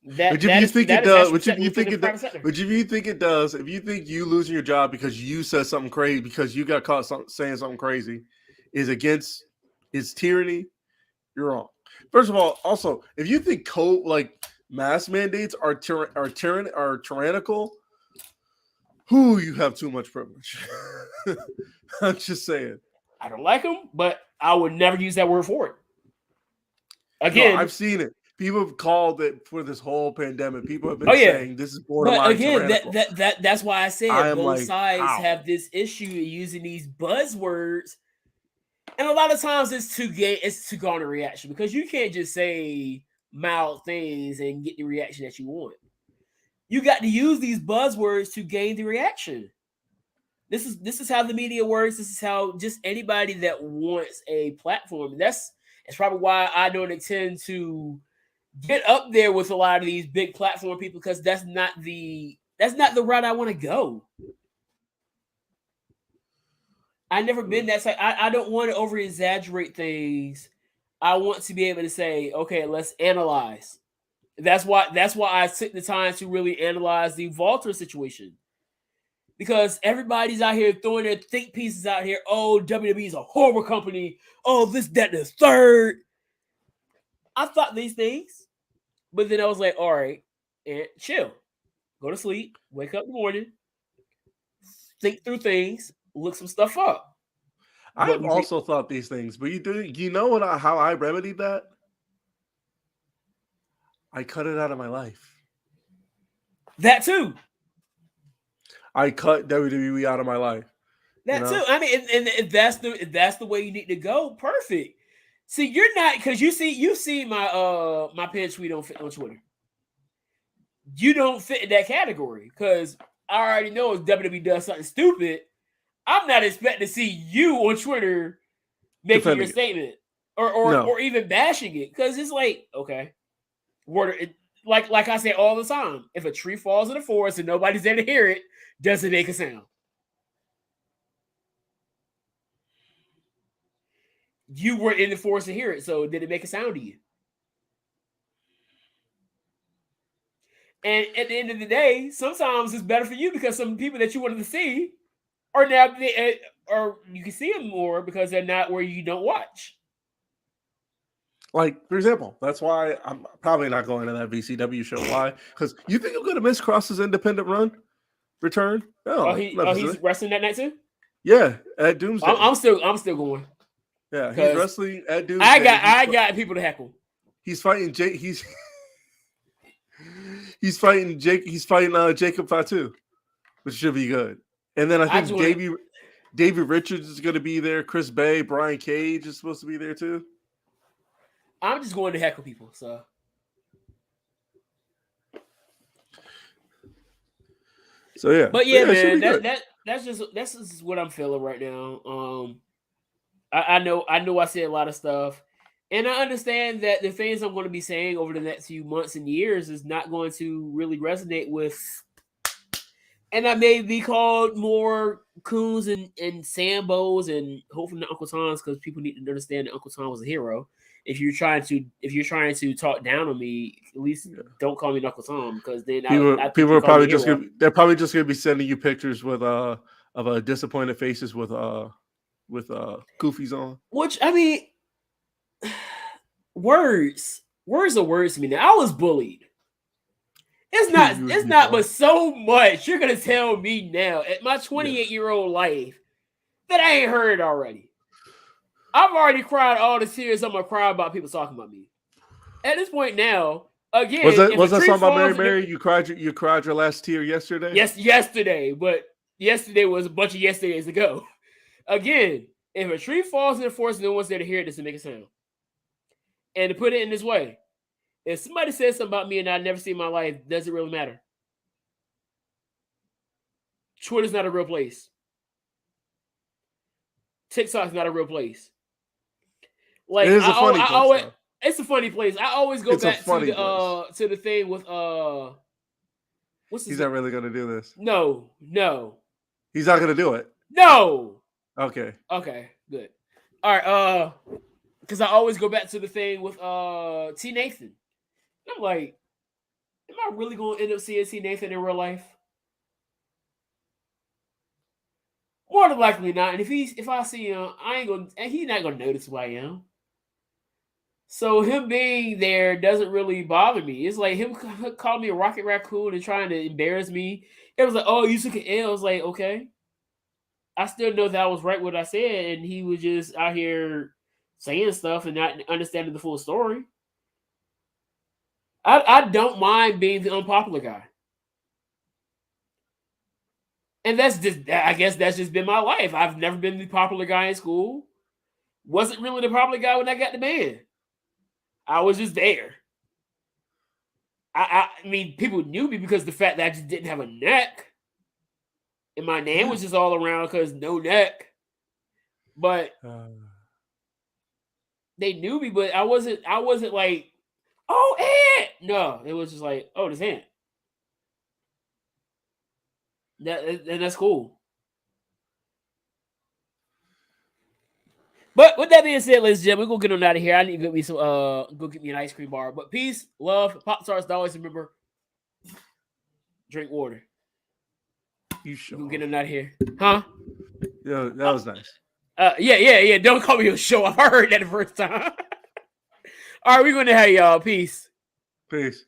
If you think it does, if you think you losing your job because you said something crazy, because you got caught saying something crazy, is tyranny, you're wrong. First of all, also, if you think mask mandates are tyrannical, you have too much privilege. I'm just saying. I don't like him, but I would never use that word for it. Again, no, I've seen it. People have called it for this whole pandemic. People have been saying this is borderline but again, tyrannical. that's why I said I am both like, sides how? have this issue using these buzzwords, and a lot of times it's to garner reaction, because you can't just say mild things and get the reaction that you want. You got to use these buzzwords to gain the reaction. This is how the media works. This is how just anybody that wants a platform. That's probably why I don't intend to get up there with a lot of these big platform people, because that's not the route I want to go. I've never been that side. I don't want to over exaggerate things. I want to be able to say, okay, let's analyze. That's why I took the time to really analyze the Walter situation. Because everybody's out here throwing their think pieces out here. Oh, WWE is a horrible company. Oh, this, that, and the third. I thought these things, but then I was like, all right, and chill. Go to sleep. Wake up in the morning. Think through things. Look some stuff up. I've also thought these things, but you know how I remedied that? I cut it out of my life. That too. I cut WWE out of my life. That too. I mean, and if that's the way you need to go, perfect. See, you're not, because you see my my pin tweet on Twitter. You don't fit in that category, because I already know if WWE does something stupid, I'm not expecting to see you on Twitter making Defending your statement or even bashing it, because it's like, okay, like I say all the time, if a tree falls in the forest and nobody's there to hear it, does it make a sound? You were in the forest to hear it, so did it make a sound to you? And at the end of the day, sometimes it's better for you, because some people that you wanted to see are now, or you can see them more because they're not where you don't watch. Like, for example, that's why I'm probably not going to that VCW show. Why? Because you think I'm going to miss Cross's independent return? No. He's wrestling that night too? Yeah, at Doomsday. I'm still going. Yeah, he's wrestling at Doomsday. I got people to heckle. He's fighting Jake. He's fighting Jake. He's fighting Jacob Fatu, which should be good. And then I think David Richards is going to be there. Chris Bay, Brian Cage is supposed to be there too. I'm just going to heckle people. So yeah. But yeah, man, that's just what I'm feeling right now. I know I said a lot of stuff, and I understand that the things I'm going to be saying over the next few months and years is not going to really resonate with, and I may be called more coons and Sambos, and hopefully not Uncle Toms, because people need to understand that Uncle Tom was a hero. If you're trying to talk down on me, at least don't call me Uncle Tom, because then people are probably just gonna be sending you pictures with of disappointed faces with goofies on. Which, I mean, words are words to me now. I was bullied. It's not but so much you're gonna tell me now at my 28-year-old life that I ain't heard already. I've already cried all the tears I'm gonna cry about people talking about me. At this point now, again, was that song about Mary? You cried your last tear yesterday? Yes, yesterday, but yesterday was a bunch of yesterdays ago. Again, if a tree falls in the forest, no one's there to hear it, doesn't make a sound. And to put it in this way, if somebody says something about me and I never see in my life, does it really matter? Twitter's not a real place. TikTok's not a real place. Like, it's a funny place. I always go back to the thing with He's not really gonna do this. No. He's not gonna do it. No. Okay, good. All right, because I always go back to the thing with T Nathan. I'm like, am I really gonna end up seeing T Nathan in real life? More than likely not. And if I see him, he's not gonna notice who I am. So him being there doesn't really bother me. It's like him calling me a rocket raccoon and trying to embarrass me. It was like, oh, you took an L. I was like, okay. I still know that I was right what I said, and he was just out here saying stuff and not understanding the full story. I don't mind being the unpopular guy. And that's just, I guess that's just been my life. I've never been the popular guy in school. Wasn't really the popular guy when I got the band. I was just there. I mean, people knew me because the fact that I just didn't have a neck. And my name was just all around because no neck. But they knew me, but I wasn't like, oh, Ant. No, it was just like, oh, this Ant. And that's cool. But with that being said, ladies and gentlemen, we're gonna get on out of here. I need to get me some go get me an ice cream bar. But peace, love, Pop Tarts, always remember, drink water. You show. We're getting on out of here. Huh? Yeah, that was nice. Yeah. Don't call me a show. I heard that the first time. All right, we're gonna have y'all. Peace. Peace.